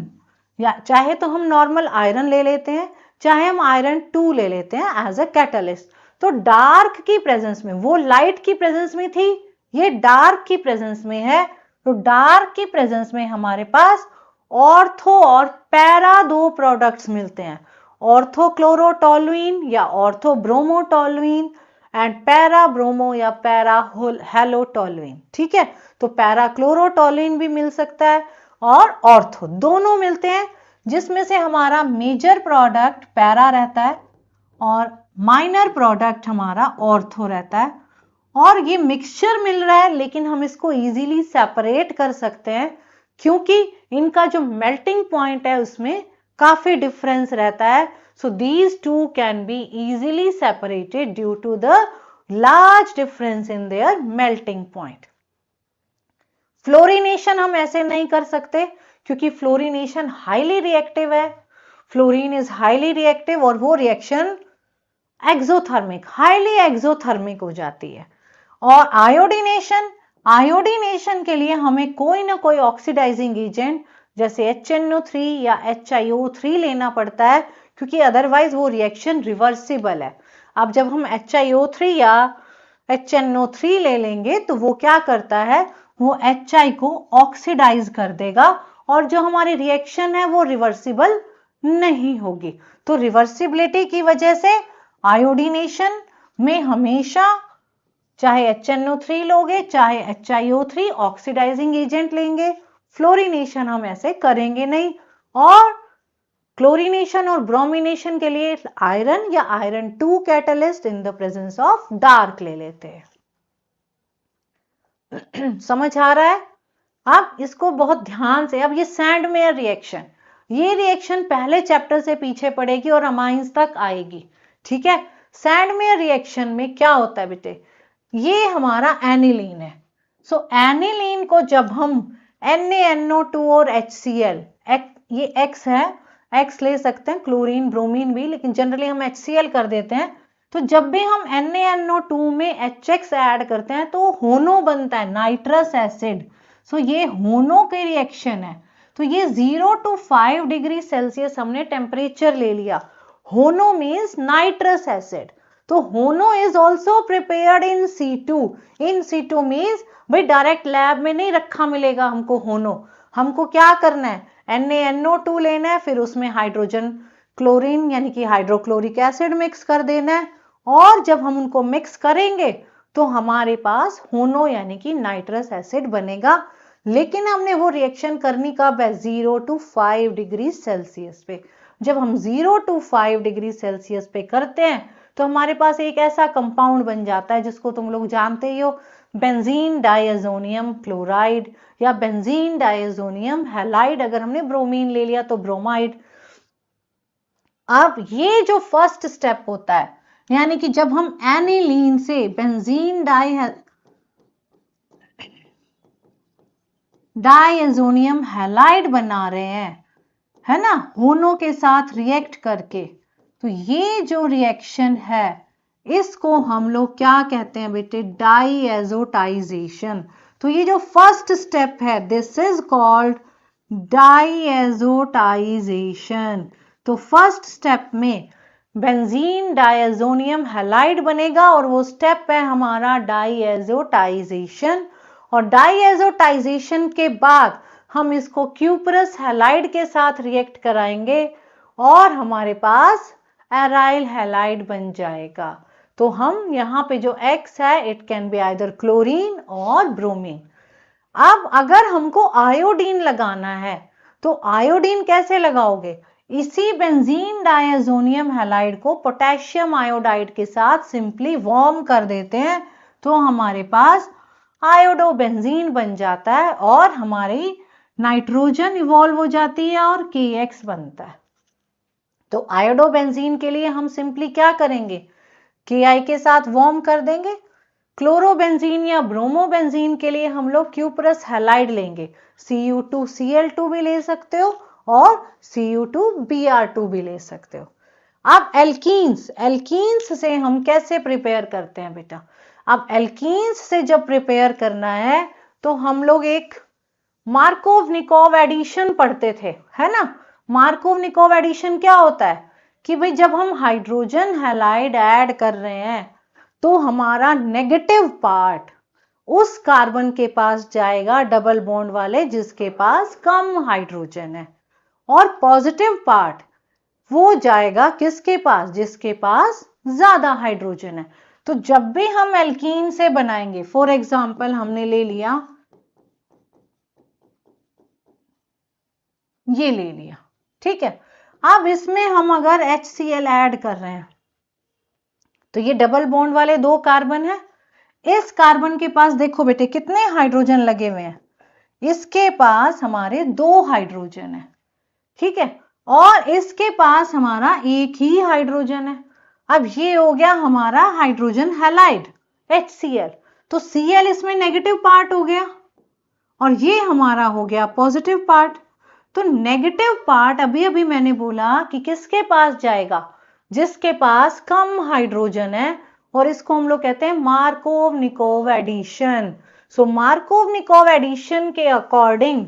या चाहे तो हम नॉर्मल आयरन ले लेते हैं, चाहे हम आयरन 2 ले लेते हैं एज अ कैटलिस्ट। तो डार्क की प्रेजेंस में, वो लाइट की प्रेजेंस में थी, ये डार्क की प्रेजेंस में है, तो डार्क की प्रेजेंस में हमारे पास ऑर्थो और पैरा 2 प्रोडक्ट्स मिलते हैं, ऑर्थोक्लोरोटोलुइन या ऑर्थोब्रोमोटोलुइन एंड पैरा ब्रोमो या पैरा हेलोटोलुइन, ठीक है। तो पैरा क्लोरोटोलुइन भी मिल सकता है और ऑर्थो दोनों मिलते हैं, जिसमें से हमारा मेजर प्रोडक्ट पैरा रहता है और माइनर प्रोडक्ट हमारा ऑर्थो रहता है। और ये मिक्सचर मिल रहा है, लेकिन हम इसको इजीली सेपरेट कर सकते हैं, क्योंकि इनका जो मेल्टिंग पॉइंट है उसमें काफी डिफरेंस रहता है। So these two can be easily separated due to the large difference in their melting point. Fluorination हम ऐसे नहीं कर सकते, क्योंकि फ्लोरीनेशन हाईली रिएक्टिव है। फ्लोरीन इज हाईली रिएक्टिव और वो रिएक्शन एक्सोथर्मिक, हाईली एक्सोथर्मिक हो जाती है। और आयोडीनेशन, आयोडीनेशन के लिए हमें कोई ना कोई ऑक्सीडाइजिंग एजेंट जैसे HNO3 या HiO3 लेना पड़ता है, क्योंकि अदरवाइज वो रिएक्शन रिवर्सिबल है। अब जब हम HiO3 या HNO3 ले लेंगे तो वो क्या करता है, वो HI को ऑक्सीडाइज कर देगा, और जो हमारी रिएक्शन है वो रिवर्सिबल नहीं होगी। तो रिवर्सिबिलिटी की वजह से आयोडीनेशन में हमेशा चाहे HNO3 लोगे चाहे HiO3 ऑक्सीडाइजिंग एजेंट लेंगे, फ्लोरीनेशन हम ऐसे करेंगे नहीं। और क्लोरीनेशन और ब्रोमिनेशन के लिए आयरन या iron 2 catalyst in the presence of dark ले लेते हैं। समझ आ रहा है? अब इसको बहुत ध्यान से, अब ये सैंडमेयर रिएक्शन, ये रिएक्शन पहले चैप्टर से पीछे पड़ेगी और अमाइंस तक आएगी, ठीक है। सैंडमेयर रिएक्शन में क्या होता है बेटे, ये हमारा एनिलीन है। सो एनिलीन को जब हम NaNO2 और HCl, ये X है, X ले सकते हैं, क्लोरीन ब्रोमीन भी, लेकिन जनरली हम HCl कर देते हैं। तो जब भी हम NaNO2 में HX ऐड करते हैं तो होनो बनता है, नाइट्रस एसिड। सो ये होनो की रिएक्शन है। तो ये 0 to 5 डिग्री सेल्सियस हमने टेम्परेचर ले लिया। होनो मीन्स नाइट्रस एसिड। तो होनो is also prepared in C2। In C2 means भाई डायरेक्ट लैब में नहीं रखा मिलेगा हमको होनो। हमको क्या करना है, NaNO2 लेना है, फिर उसमें हाइड्रोजन क्लोरीन यानी कि हाइड्रोक्लोरिक एसिड मिक्स कर देना है, और जब हम उनको मिक्स करेंगे तो हमारे पास होनो यानी कि नाइट्रस एसिड बनेगा। लेकिन हमने वो रिएक्शन करनी कब है, 0 to 5 डिग्री सेल्सियस पे। जब हम 0 to 5 डिग्री सेल्सियस पे करते हैं तो हमारे पास एक ऐसा कंपाउंड बन जाता है जिसको तुम लोग जानते ही हो, बेंजीन डाइअजोनियम क्लोराइड या बेंजीन डाइअजोनियम हैलाइड। अगर हमने ब्रोमीन ले लिया तो ब्रोमाइड। अब ये जो फर्स्ट स्टेप होता है, यानी कि जब हम एनिलीन से बेंजीन डाइअजोनियम हैलाइड बना रहे हैं, है ना, होनो के साथ रिएक्ट करके, तो ये जो रिएक्शन है इसको हम लोग क्या कहते हैं बेटे, डाइएजोटाइजेशन। तो ये जो फर्स्ट स्टेप है, दिस इज कॉल्ड डाइएजोटाइजेशन। तो फर्स्ट स्टेप में बेंजीन डाइअजोनियम हैलाइड बनेगा और वो स्टेप है हमारा डाइएजोटाइजेशन। और डाइएजोटाइजेशन के बाद हम इसको क्यूपरस हैलाइड के साथ रिएक्ट कराएंगे और हमारे पास एराइल हैलाइड बन जाएगा। तो हम यहाँ पे जो X है, it can be either chlorine और ब्रोमीन। अब अगर हमको आयोडीन लगाना है तो आयोडीन कैसे लगाओगे, इसी बेंजीन डाइअजोनियम हैलाइड को पोटेशियम आयोडाइड के साथ सिंपली वार्म कर देते हैं तो हमारे पास आयोडोबेंजीन बन जाता है और हमारी नाइट्रोजन इवॉल्व हो जाती है और KX बनता है। तो आयोडोबेंजीन के लिए हम सिंपली क्या करेंगे, Ki के साथ वार्म कर देंगे। क्लोरोबेंजीन या ब्रोमोबेंजीन के लिए हम लोग क्यूपरस हैलाइड लेंगे, Cu2Cl2 भी ले सकते हो और Cu2Br2 भी ले सकते हो। अब एल्कीन्स, एल्कीन्स से हम कैसे प्रिपेयर करते हैं बेटा, अब एल्कीन्स से जब प्रिपेयर करना है तो हम लोग एक मार्कोव-निकोव एडिशन पढ़ते थे, है ना। मार्कोव-निकोव एडिशन क्या होता है कि भाई जब हम हाइड्रोजन हैलाइड ऐड कर रहे हैं तो हमारा नेगेटिव पार्ट उस कार्बन के पास जाएगा डबल बॉन्ड वाले जिसके पास कम हाइड्रोजन है, और पॉजिटिव पार्ट वो जाएगा किसके पास, जिसके पास ज्यादा हाइड्रोजन है। तो जब भी हम एल्कीन से बनाएंगे, फॉर एग्जाम्पल हमने ले लिया, ये ले लिया, ठीक है। अब इसमें हम अगर HCl ऐड कर रहे हैं तो ये डबल बॉन्ड वाले 2 कार्बन है, इस कार्बन के पास देखो बेटे कितने हाइड्रोजन लगे हुए हैं, इसके पास हमारे 2 हाइड्रोजन है, ठीक है, और इसके पास हमारा एक ही हाइड्रोजन है। अब ये हो गया हमारा हाइड्रोजन हैलाइड HCl, तो Cl इसमें नेगेटिव पार्ट हो गया और ये हमारा हो गया पॉजिटिव पार्ट। तो नेगेटिव पार्ट अभी अभी मैंने बोला कि किसके पास जाएगा, जिसके पास कम हाइड्रोजन है, और इसको हम लोग कहते हैं मार्कोव-निकोव एडिशन। सो मार्कोव-निकोव एडिशन के अकॉर्डिंग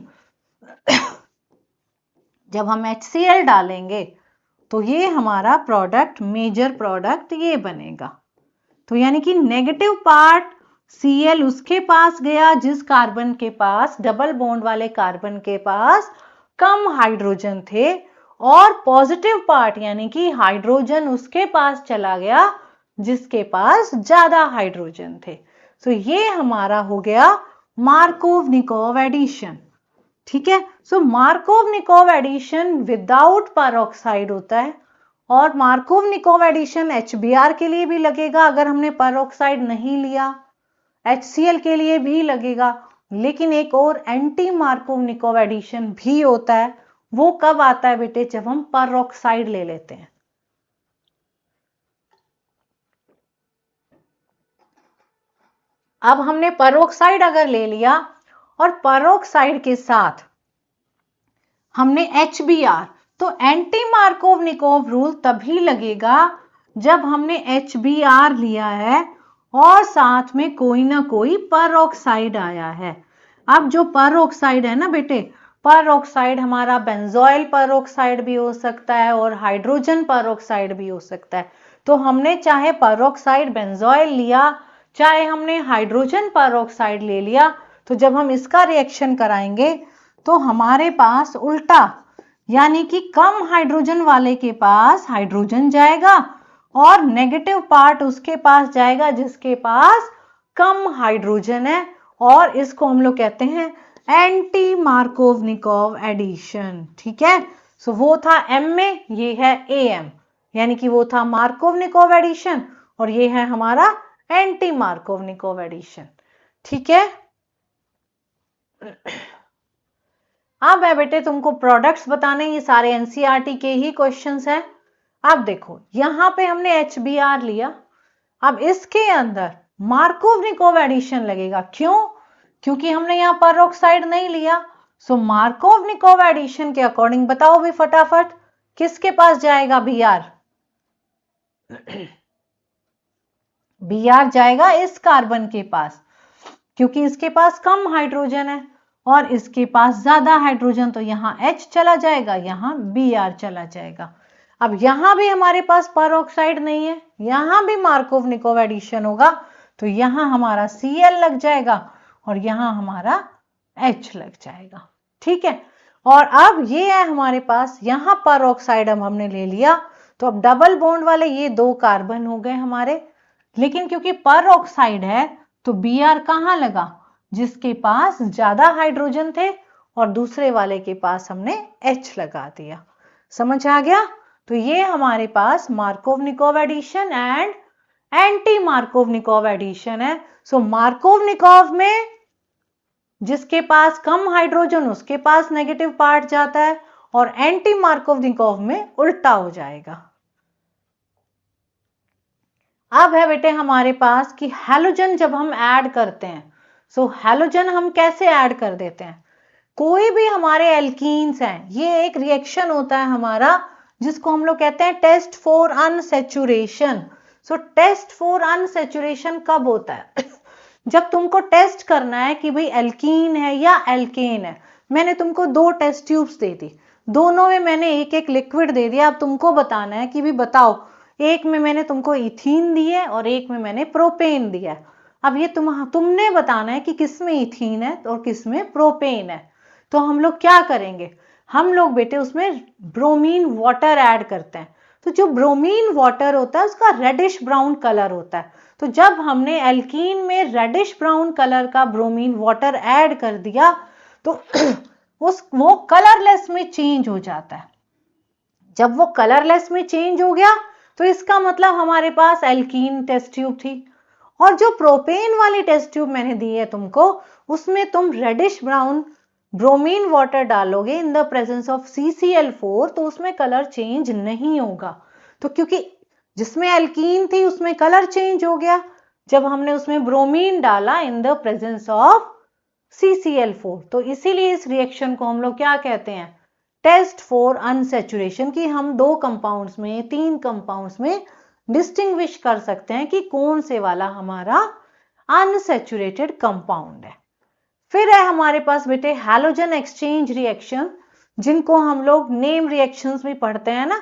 जब हम HCl डालेंगे तो ये हमारा प्रोडक्ट, मेजर प्रोडक्ट ये बनेगा। तो यानी कि नेगेटिव पार्ट Cl उसके पास गया जिस कार्बन के पास, डबल बॉन्ड वाले कार्बन के पास कम हाइड्रोजन थे, और पॉजिटिव पार्ट यानी कि हाइड्रोजन उसके पास चला गया जिसके पास ज्यादा हाइड्रोजन थे। तो ये हमारा हो गया मार्कोव-निकोव एडिशन, ठीक है। सो मार्कोव-निकोव एडिशन विदाउट पेरोक्साइड होता है, और मार्कोव-निकोव एडिशन HBr के लिए भी लगेगा अगर हमने पेरोक्साइड नहीं लिया, HCl के लिए भी लगेगा। लेकिन एक और एंटी मार्कोव-निकोव एडिशन भी होता है, वो कब आता है बेटे? जब हम पेरोक्साइड ले लेते हैं। अब हमने पेरोक्साइड अगर ले लिया और पेरोक्साइड के साथ हमने HBr, तो एंटी मार्कोव-निकोव रूल तभी लगेगा जब हमने HBr लिया है और साथ में कोई ना कोई पेरोक्साइड आया है। अब जो पेरोक्साइड है ना बेटे, पेरोक्साइड हमारा बेंजोइल पेरोक्साइड भी हो सकता है और हाइड्रोजन पेरोक्साइड भी हो सकता है। तो हमने चाहे पेरोक्साइड बेंजोइल लिया, चाहे हमने हाइड्रोजन पेरोक्साइड ले लिया, तो जब हम इसका रिएक्शन कराएंगे तो हमारे पास उल्टा, यानी कि कम हाइड्रोजन वाले के पास हाइड्रोजन जाएगा और नेगेटिव पार्ट उसके पास जाएगा जिसके पास कम हाइड्रोजन है, और इसको हम लोग कहते हैं एंटी मार्कोव-निकोव एडिशन। ठीक है, सो वो था M में, ये है AM, यानी कि वो था मार्कोव-निकोव एडिशन और ये है हमारा एंटी मार्कोव-निकोव एडिशन। ठीक है, अब है बेटे तुमको प्रोडक्ट्स बताने, ये सारे एनसीईआरटी के ही क्वेश्चंस हैं। अब देखो यहां पे हमने HBr लिया, अब इसके अंदर मार्कोव-निकोव एडिशन लगेगा। क्यों? क्योंकि हमने यहाँ पेरोक्साइड नहीं लिया। सो मार्कोव-निकोव एडिशन के अकॉर्डिंग बताओ भी फटाफट, किसके पास जाएगा Br? Br जाएगा इस कार्बन के पास, क्योंकि इसके पास कम हाइड्रोजन है और इसके पास ज्यादा हाइड्रोजन, तो यहाँ H चला जाएगा, यहाँ Br चला जाएगा। अब यहां भी हमारे पास पेरोक्साइड नहीं है, यहां भी मार्कोव-निकोव एडिशन होगा, तो यहां हमारा Cl लग जाएगा और यहां हमारा H लग जाएगा। ठीक है, और अब ये है हमारे पास, यहां पेरोक्साइड हमने ले लिया, तो अब डबल बॉन्ड वाले ये दो कार्बन हो गए हमारे, लेकिन क्योंकि पेरोक्साइड है तो Br कहां लगा? जिसके पास ज्यादा हाइड्रोजन थे, और दूसरे वाले के पास हमने H लगा दिया। समझ आ गया? तो ये हमारे पास मार्कोव-निकोव एडिशन एंड एंटी मार्कोव-निकोव एडिशन है। सो मार्कोव-निकोव में जिसके पास कम हाइड्रोजन उसके पास नेगेटिव पार्ट जाता है, और एंटी मार्कोव-निकोव में उल्टा हो जाएगा। अब है बेटे हमारे पास कि हैलोजन जब हम ऐड करते हैं, सो हैलोजन हम कैसे ऐड कर देते हैं? कोई भी हमारे एल्कीन्स हैं, ये एक रिएक्शन होता है हमारा जिसको हम लोग कहते हैं test for unsaturation. So test for unsaturation कब होता है? जब तुमको टेस्ट करना है कि भाई एल्कीन है या एल्केन है। मैंने तुमको दो टेस्ट ट्यूब्स दे दी, दोनों में मैंने एक एक लिक्विड दे दिया। अब तुमको बताना है कि भी बताओ, एक में मैंने तुमको इथीन दी है और एक में मैंने प्रोपेन दिया है। अब ये तुमने बताना है कि किसमें इथीन है और किसमें प्रोपेन है। तो हम लोग क्या करेंगे? हम लोग बेटे उसमें ब्रोमीन वाटर ऐड करते हैं। तो जो ब्रोमीन वाटर होता है उसका रेडिश ब्राउन कलर होता है। तो जब हमने एल्कीन में रेडिश ब्राउन कलर का ब्रोमीन वाटर ऐड कर दिया तो वो कलरलेस में चेंज हो जाता है। जब वो कलरलेस में चेंज हो गया तो इसका मतलब हमारे पास एल्कीन टेस्ट ट्यूब थी। और जो प्रोपेन वाली टेस्ट ट्यूब मैंने दी है तुमको, उसमें तुम रेडिश ब्राउन ब्रोमीन वाटर डालोगे in the presence of CCl4, तो उसमें कलर चेंज नहीं होगा। तो क्योंकि जिसमें एल्कीन थी उसमें कलर चेंज हो गया जब हमने उसमें ब्रोमीन डाला in the presence of CCl4। तो इसीलिए इस रिएक्शन को हम लोग क्या कहते हैं? Test for unsaturation. की हम दो कंपाउंड्स में, तीन कंपाउंड्स में डिस्टिंग्विश कर सकते हैं कि कौन से वाला हमारा अनसैचुरेटेड कंपाउंड है। फिर है हमारे पास बेटे हैलोजन एक्सचेंज रिएक्शन, जिनको हम लोग नेम रिएक्शंस में पढ़ते हैं ना।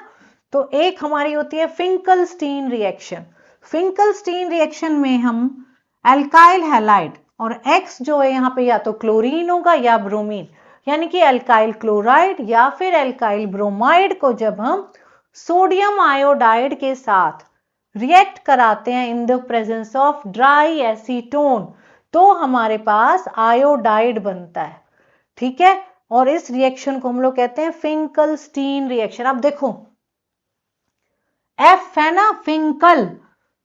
तो एक हमारी होती है फिंकलस्टीन रिएक्शन। फिंकलस्टीन रिएक्शन में हम एल्काइल हैलाइड और X जो है यहाँ पे या तो क्लोरीन होगा या ब्रोमीन, यानी कि एल्काइल क्लोराइड या फिर एल्काइल ब्रोमाइड को जब हम सोडियम आयोडाइड के साथ रिएक्ट कराते हैं in the presence of dry acetone, तो हमारे पास आयोडाइड बनता है। ठीक है, और इस रिएक्शन को हम लोग कहते हैं फिंकलस्टीन रिएक्शन। अब देखो F है ना फिंकल,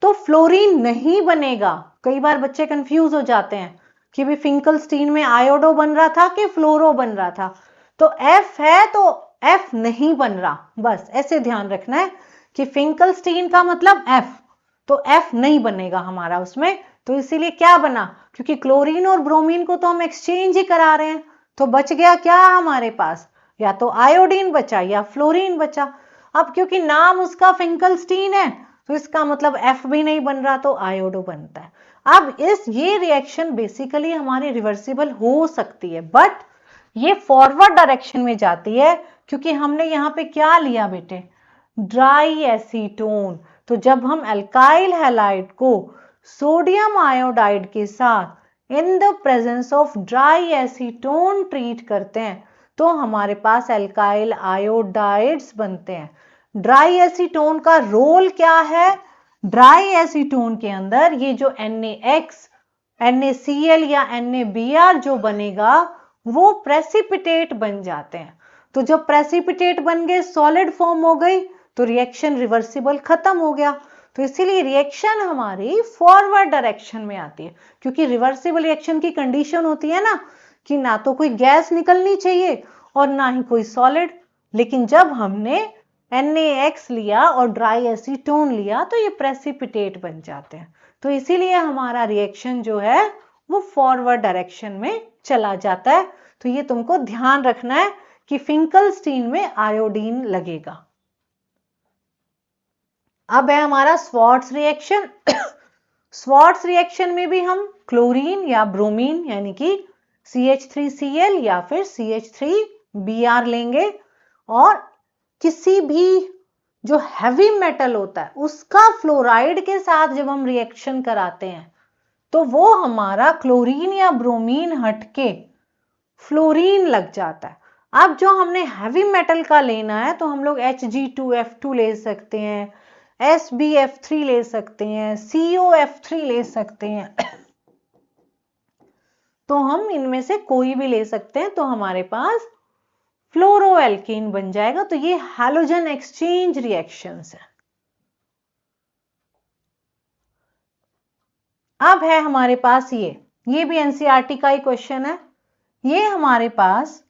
तो फ्लोरीन नहीं बनेगा। कई बार बच्चे कंफ्यूज हो जाते हैं कि भी फिंकलस्टीन में आयोडो बन रहा था कि फ्लोरो बन रहा था। तो F है तो F नहीं बन रहा, बस ऐसे ध्यान रखना है कि फिंकलस्टीन का मतलब F, तो F नहीं बनेगा हमारा उसमें। तो इसीलिए क्या बना, क्योंकि क्लोरीन और ब्रोमीन को तो हम एक्सचेंज ही करा रहे हैं, तो बच गया क्या हमारे पास, या तो आयोडीन बचा या फ्लोरीन बचा। अब क्योंकि नाम उसका फिंकलस्टीन है तो इसका मतलब F भी नहीं बन रहा, तो आयोडो बनता है। अब ये रिएक्शन बेसिकली हमारी रिवर्सिबल हो सकती है, बट ये फॉरवर्ड डायरेक्शन में जाती है, क्योंकि हमने यहाँ पे क्या लिया बेटे, ड्राई एसीटोन। तो जब हम एल्काइल हैलाइड को सोडियम आयोडाइड के साथ in the presence of dry acetone treat करते हैं तो हमारे पास एल्काइल आयोडाइड्स बनते हैं। ड्राई एसीटोन का रोल क्या है, ड्राई एसीटोन के अंदर ये जो NaX, NaCl या NaBr जो बनेगा वो प्रेसिपिटेट बन जाते हैं। तो जब प्रेसिपिटेट बन गए, सॉलिड फॉर्म हो गई, तो रिएक्शन रिवर्सिबल खत्म हो गया। तो इसीलिए रिएक्शन हमारी फॉरवर्ड डायरेक्शन में आती है, क्योंकि रिवर्सिबल रिएक्शन की कंडीशन होती है ना कि ना तो कोई गैस निकलनी चाहिए और ना ही कोई सॉलिड। लेकिन जब हमने NaX लिया और ड्राई एसीटोन लिया तो ये प्रेसिपिटेट बन जाते हैं। तो इसीलिए हमारा रिएक्शन जो है वो फॉरवर्ड डायरेक्शन में चला जाता है। तो ये तुमको ध्यान रखना है कि फिंकलस्टीन में आयोडीन लगेगा। अब है हमारा स्वार्ट्ज रिएक्शन। स्वार्ट्ज रिएक्शन में भी हम क्लोरीन या ब्रोमीन यानी कि CH3Cl या फिर CH3Br लेंगे, और किसी भी जो हैवी मेटल होता है उसका फ्लोराइड के साथ जब हम रिएक्शन कराते हैं तो वो हमारा क्लोरीन या ब्रोमीन हटके फ्लोरीन लग जाता है। अब जो हमने हैवी मेटल का लेना है तो हम लोग Hg2F2 ले सकते हैं, SbF3 ले सकते हैं, COF3 ले सकते हैं। तो हम इनमें से कोई भी ले सकते हैं, तो हमारे पास फ्लोरोएल्कीन बन जाएगा। तो ये हैलोजन एक्सचेंज रिएक्शंस है। अब है हमारे पास ये भी एनसीईआरटी का ही क्वेश्चन है। ये हमारे पास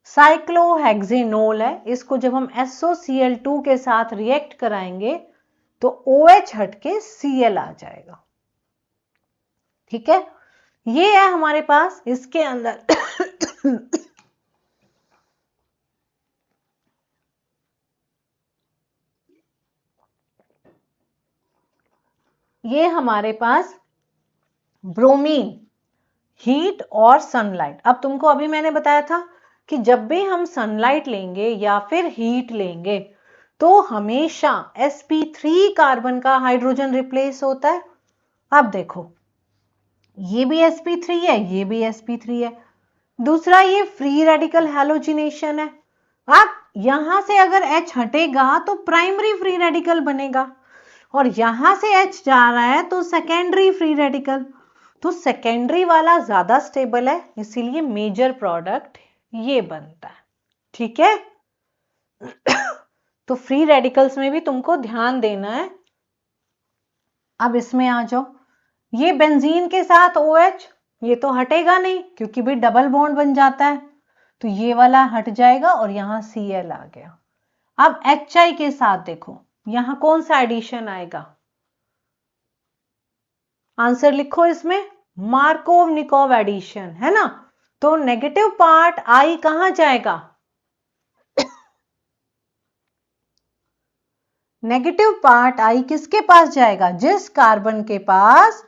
साइक्लोहेक्सेनोल है। इसको जब हम SOCl2 के साथ रिएक्ट कराएंगे तो OH हटके Cl आ जाएगा। ठीक है, ये है हमारे पास इसके अंदर ये हमारे पास ब्रोमीन, हीट और सनलाइट। अब तुमको अभी मैंने बताया था कि जब भी हम सनलाइट लेंगे या फिर हीट लेंगे तो हमेशा sp3 कार्बन का हाइड्रोजन रिप्लेस होता है। अब देखो ये भी sp3 है, ये भी sp3 है। दूसरा ये फ्री रेडिकल हैलोजिनेशन है। अब यहां से अगर H हटेगा तो प्राइमरी फ्री रेडिकल बनेगा, और यहां से H जा रहा है तो सेकेंडरी फ्री रेडिकल। तो सेकेंडरी वाला ज्यादा स्टेबल है, इसीलिए मेजर प्रोडक्ट ये बनता है। ठीक है, तो फ्री रेडिकल्स में भी तुमको ध्यान देना है। अब इसमें आ जाओ, ये बेंजीन के साथ OH, ये तो हटेगा नहीं क्योंकि भी डबल बॉन्ड बन जाता है, तो ये वाला हट जाएगा और यहां Cl आ गया। अब HI के साथ देखो यहां कौन सा एडिशन आएगा, आंसर लिखो इसमें, मार्कोव निकोव एडिशन है ना। तो नेगेटिव पार्ट I कहां जाएगा, नेगेटिव पार्ट I किसके पास जाएगा, जिस कार्बन के पास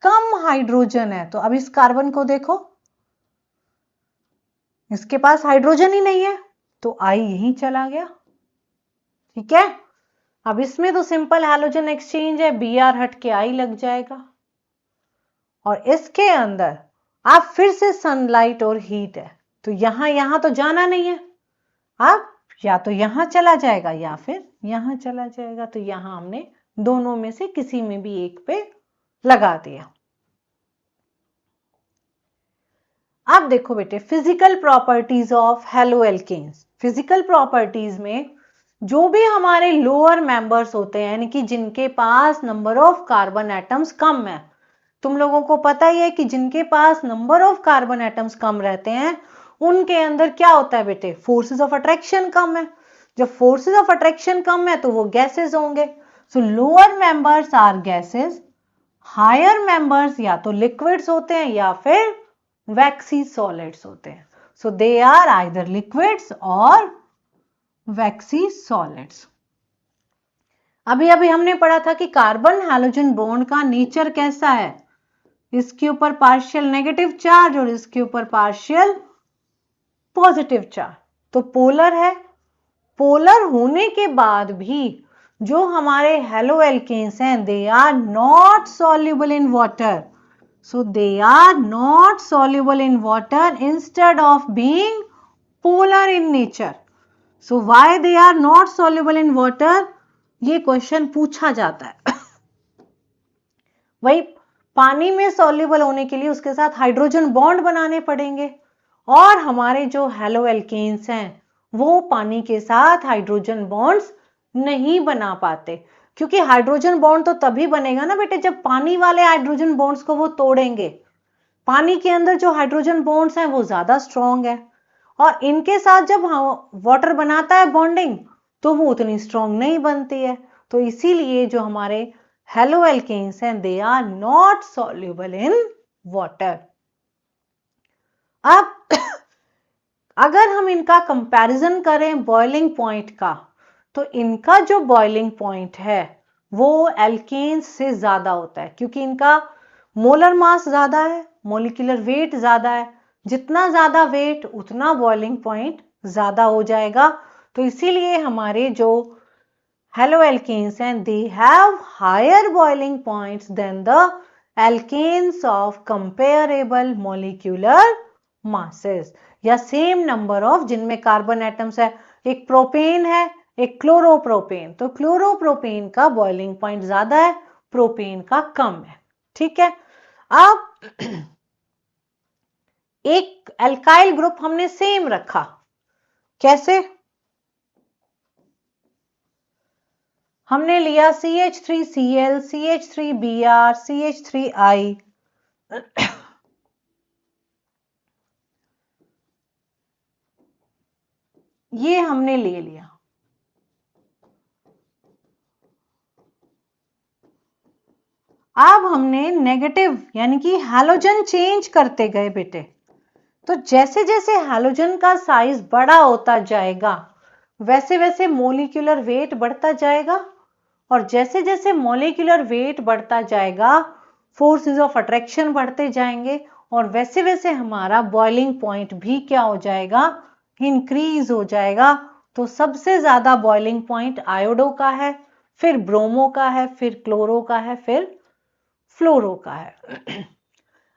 कम हाइड्रोजन है। तो अब इस कार्बन को देखो, इसके पास हाइड्रोजन ही नहीं है तो I यहीं चला गया। ठीक है, अब इसमें तो सिंपल हैलोजन एक्सचेंज है, Br हट के I लग जाएगा, और इसके अंदर आप फिर से सनलाइट और हीट है, तो यहां तो जाना नहीं है। अब या तो यहां चला जाएगा या फिर यहां चला जाएगा, तो यहां हमने दोनों में से किसी में भी एक पे लगा दिया। अब देखो बेटे physical properties of halo alkanes. Physical properties में जो भी हमारे लोअर मेंबर्स होते हैं यानी कि जिनके पास number of carbon atoms come है, तुम लोगों को पता ही है कि जिनके पास number of carbon atoms come रहते हैं उनके अंदर क्या होता है बेटे, फोर्सेस ऑफ अट्रैक्शन कम है। जब फोर्सेस ऑफ अट्रैक्शन कम है तो वो गैसेस होंगे। So lower members are gases, higher members या तो लिक्विड्स होते हैं या फिर वैक्सी सॉलिड्स होते हैं। सो दे आर आइदर लिक्विड्स और वैक्सी सॉलिड्स। अभी अभी हमने पढ़ा था कि कार्बन हैलोजन बॉन्ड का नेचर कैसा है, इसके ऊपर पार्शियल नेगेटिव चार्ज और इसके ऊपर पार्शियल पॉजिटिव चार्ज, तो पोलर है। पोलर होने के बाद भी जो हमारे हेलो एल्केन्स हैं they are not soluble in water. So they are not soluble in water instead of being polar in nature. So why they are not soluble in water, ये question पूछा जाता है। वही पानी में सॉल्युबल होने के लिए उसके साथ हाइड्रोजन बॉन्ड बनाने पड़ेंगे और हमारे जो हेलो एल्केन्स हैं वो पानी के साथ हाइड्रोजन बॉन्ड्स नहीं बना पाते, क्योंकि हाइड्रोजन बॉन्ड तो तभी बनेगा ना बेटे जब पानी वाले हाइड्रोजन बॉन्ड्स को वो तोड़ेंगे। पानी के अंदर जो हाइड्रोजन बॉन्ड्स हैं वो ज्यादा स्ट्रॉन्ग है और इनके साथ जब वाटर बनाता है बॉन्डिंग तो वो उतनी स्ट्रॉन्ग नहीं बनती है। तो इसीलिए जो हमारे हेलो एल्केन्स हैं they are not soluble in water. अब अगर हम इनका कंपैरिजन करें बॉइलिंग पॉइंट का, तो इनका जो बॉइलिंग पॉइंट है वो एल्केन्स से ज्यादा होता है, क्योंकि इनका मोलर मास ज्यादा है, मोलिकुलर वेट ज्यादा है। जितना ज्यादा वेट उतना बॉइलिंग पॉइंट ज्यादा हो जाएगा। तो इसीलिए हमारे जो हेलो एल्केन्स हैं they have higher boiling points then the alkanes of comparable molecular masses या सेम नंबर ऑफ जिनमें कार्बन एटम्स है। एक प्रोपेन है एक क्लोरोप्रोपेन, तो क्लोरोप्रोपेन का बॉइलिंग पॉइंट ज्यादा है, प्रोपेन का कम है। ठीक है। अब एक एल्काइल ग्रुप हमने सेम रखा, कैसे? हमने लिया CH3Cl, CH3Br, CH3I। ये हमने ले लिया। अब हमने नेगेटिव यानी कि हैलोजन चेंज करते गए बेटे। तो जैसे जैसे हैलोजन का साइज बड़ा होता जाएगा वैसे वैसे मोलिकुलर वेट बढ़ता जाएगा और जैसे जैसे मोलिकुलर वेट बढ़ता जाएगा फोर्सेस ऑफ अट्रैक्शन बढ़ते जाएंगे और वैसे वैसे हमारा बॉइलिंग पॉइंट भी क्या हो जाएगा, इंक्रीज हो जाएगा। तो सबसे ज्यादा बॉइलिंग पॉइंट आयोडो का है, फिर ब्रोमो का है, फिर क्लोरो का है, फिर फ्लोरो का है।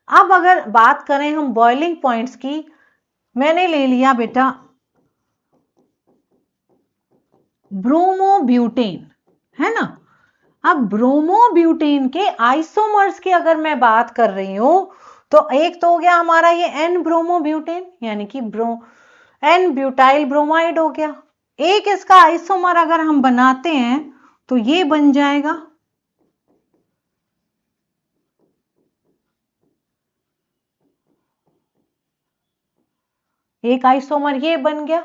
अब अगर बात करें हम बॉइलिंग पॉइंट्स की, मैंने ले लिया बेटा ब्रोमोब्यूटेन, है ना। अब ब्रोमोब्यूटेन के आइसोमर्स की अगर मैं बात कर रही हूं तो एक तो हो गया हमारा ये एन ब्रोमोब्यूटेन यानी कि एन ब्यूटाइल ब्रोमाइड हो गया। एक इसका आइसोमर अगर हम बनाते हैं तो ये बन जाएगा एक आइसोमर ये बन गया,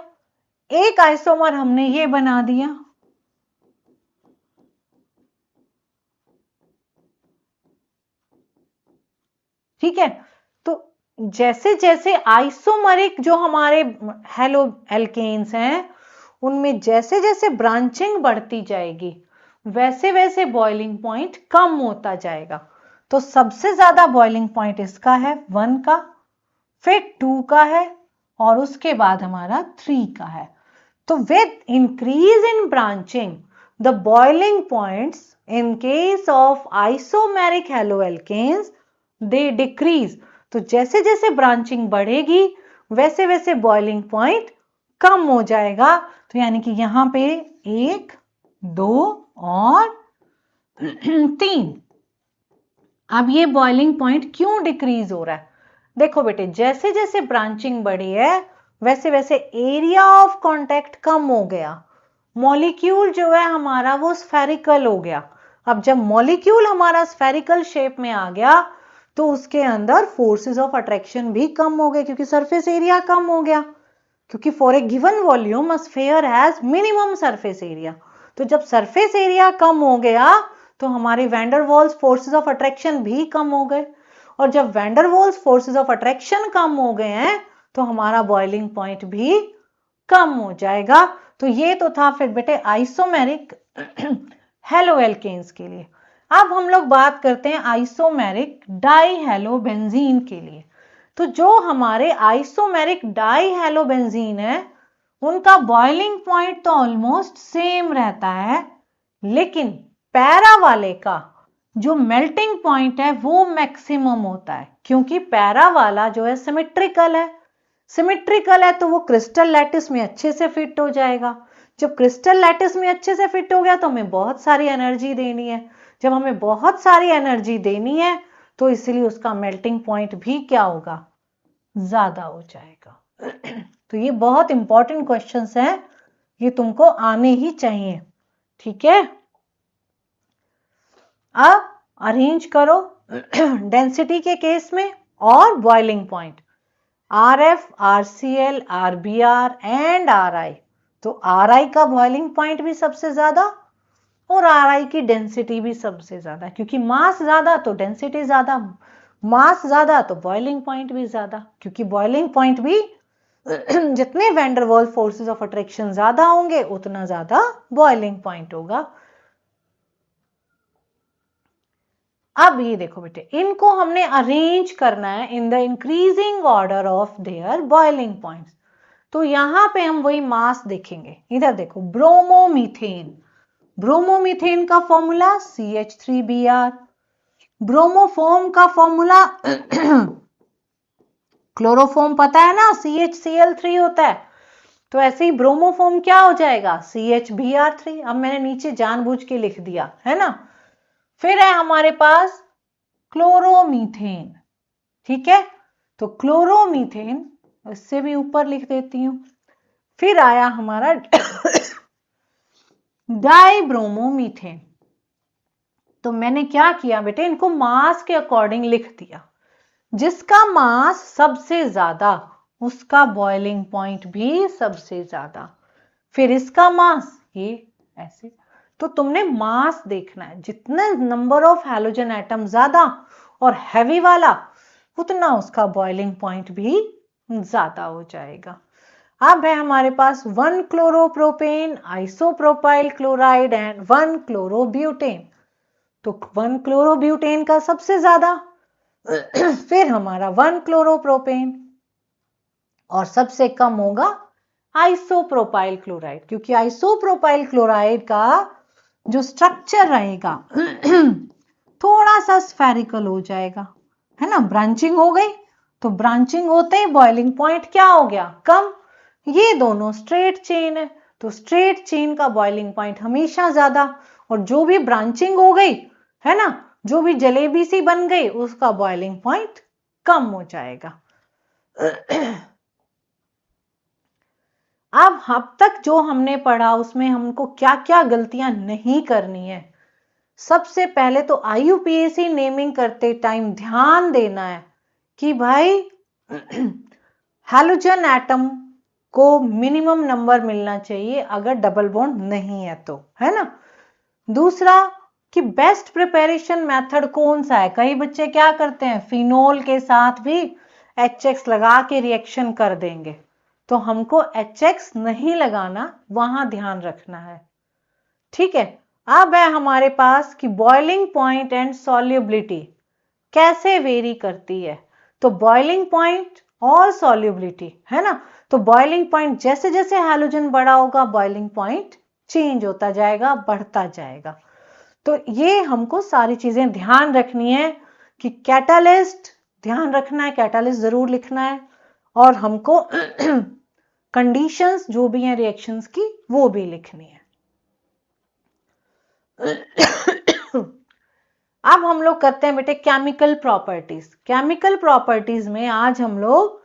एक आइसोमर हमने ये बना दिया। ठीक है। तो जैसे जैसे आइसोमरिक जो हमारे हेलो एल्केन्स हैं उनमें जैसे जैसे ब्रांचिंग बढ़ती जाएगी वैसे वैसे बॉइलिंग पॉइंट कम होता जाएगा। तो सबसे ज्यादा बॉइलिंग पॉइंट इसका है 1 का, फिर 2 का है और उसके बाद हमारा 3 का है। तो with increase in branching the boiling points in case of isomeric halo alkanes they decrease. तो जैसे जैसे ब्रांचिंग बढ़ेगी वैसे वैसे बॉइलिंग पॉइंट कम हो जाएगा। तो यानी कि यहां पे 1, 2 और 3। अब ये बॉइलिंग पॉइंट क्यों डिक्रीज हो रहा है? देखो बेटे, जैसे जैसे ब्रांचिंग बढ़ी है वैसे वैसे एरिया ऑफ कांटेक्ट कम हो गया। मॉलिक्यूल जो है हमारा वो स्फेरिकल हो गया। अब जब मॉलिक्यूल हमारा स्फेरिकल शेप में आ गया तो उसके अंदर फोर्सेस ऑफ अट्रैक्शन भी कम हो गए, क्योंकि सरफेस एरिया कम हो गया। क्योंकि for a given volume a sphere has minimum surface area. तो जब सरफेस एरिया कम हो गया तो हमारे वैंडरवॉल्स फोर्सेस ऑफ अट्रैक्शन भी कम हो गए। और जब वैंडरवॉल्स फोर्सेस ऑफ अट्रैक्शन कम हो गए हैं तो हमारा बॉइलिंग पॉइंट भी कम हो जाएगा। तो ये तो था फिर बेटे आइसोमेरिक हेलोएल्केन्स के लिए। अब हम लोग बात करते हैं आइसोमेरिक डाईहेलोबेंजीन के लिए। तो जो हमारे आइसोमेरिक डाईहेलोबेंजीन है उनका बॉइलिंग पॉइंट तो ऑलमोस्ट सेम रहता है, लेकिन पैरा वाले का जो मेल्टिंग पॉइंट है वो मैक्सिमम होता है, क्योंकि पैरा वाला जो है सिमेट्रिकल है। सिमेट्रिकल है तो वो क्रिस्टल लैटिस में अच्छे से फिट हो जाएगा। जब क्रिस्टल लैटिस में अच्छे से फिट हो गया तो हमें बहुत सारी एनर्जी देनी है। जब हमें बहुत सारी एनर्जी देनी है तो इसलिए उसका मेल्टिंग पॉइंट भी क्या होगा, ज्यादा हो जाएगा। तो ये बहुत इंपॉर्टेंट क्वेश्चंस हैं, ये तुमको आने ही चाहिए। ठीक है, अब अरेंज करो डेंसिटी के केस में और boiling point RF, RCl, RBr and RI। तो RI का बॉइलिंग पॉइंट भी सबसे ज्यादा और RI की डेंसिटी भी सबसे ज्यादा, क्योंकि मास ज्यादा तो डेंसिटी ज्यादा, मास ज्यादा तो बॉइलिंग पॉइंट भी ज्यादा, क्योंकि बॉइलिंग पॉइंट भी जितने वैंडरवॉल्स फोर्सेस ऑफ अट्रैक्शन ज्यादा होंगे उतना ज्यादा बॉइलिंग पॉइंट होगा। अब ये देखो बेटे, इनको हमने अरेंज करना है in the increasing order of their boiling points. तो यहां पे हम वही मास देखेंगे। इधर देखो, ब्रोमोमीथेन, ब्रोमोमीथेन का फॉर्मूला CH3Br, ब्रोमोफोम का फॉर्मूला क्लोरोफोम पता है ना, CHCl3 होता है। तो ऐसे ही ब्रोमोफोम क्या हो जाएगा, CHBr3। अब मैंने नीचे जानबूझ के लिख दिया है ना। फिर है हमारे पास क्लोरोमीथेन। ठीक है, तो क्लोरोमीथेन इससे भी ऊपर लिख देती हूं। फिर आया हमारा डाइब्रोमोमीथेन। तो मैंने क्या किया बेटे, इनको मास के अकॉर्डिंग लिख दिया। जिसका मास सबसे ज्यादा उसका बॉइलिंग पॉइंट भी सबसे ज्यादा। फिर इसका मास ये ऐसे। तो तुमने मास देखना है, जितने नंबर ऑफ हैलोजन एटम ज्यादा और हैवी वाला उतना उसका बॉइलिंग पॉइंट भी ज्यादा हो जाएगा। अब है हमारे पास 1 chloropropane, isopropyl chloride and 1 chlorobutane. तो 1 क्लोरोब्यूटेन का सबसे ज्यादा, फिर हमारा 1 क्लोरोप्रोपेन और सबसे कम होगा आइसोप्रोपाइल क्लोराइड, क्योंकि आइसोप्रोपाइल क्लोराइड का जो स्ट्रक्चर रहेगा थोड़ा सा स्फेरिकल हो जाएगा, है ना। ब्रांचिंग हो गई तो ब्रांचिंग होते ही बॉइलिंग पॉइंट क्या हो गया, कम। ये दोनों स्ट्रेट चेन है तो स्ट्रेट चेन का बॉइलिंग पॉइंट हमेशा ज्यादा। और जो भी ब्रांचिंग हो गई है ना, जो भी जलेबी सी बन गई उसका बॉइलिंग पॉइंट कम हो जाएगा। अब तक जो हमने पढ़ा उसमें हमको क्या क्या गलतियां नहीं करनी है। सबसे पहले तो IUPAC नेमिंग करते टाइम ध्यान देना है कि भाई हैलोजन एटम को मिनिमम नंबर मिलना चाहिए अगर डबल बॉन्ड नहीं है तो, है ना। दूसरा कि बेस्ट प्रिपरेशन मेथड कौन सा है। कई बच्चे क्या करते हैं, फिनोल के साथ भी HX लगा के रिएक्शन कर देंगे, तो हमको HX नहीं लगाना, वहां ध्यान रखना है। ठीक है, अब है हमारे पास कि बॉइलिंग पॉइंट एंड सॉल्युबिलिटी कैसे वेरी करती है। तो बॉइलिंग पॉइंट और सॉल्युबिलिटी, है ना। तो बॉइलिंग पॉइंट जैसे जैसे हैलोजन बड़ा होगा बॉइलिंग पॉइंट चेंज होता जाएगा, बढ़ता जाएगा। तो ये हमको सारी चीजें ध्यान रखनी है कि कैटालिस्ट ध्यान रखना है, कैटालिस्ट जरूर लिखना है, और हमको कंडीशंस जो भी हैं रिएक्शंस की वो भी लिखनी है। अब हम लोग करते हैं बेटे केमिकल प्रॉपर्टीज। केमिकल प्रॉपर्टीज में आज हम लोग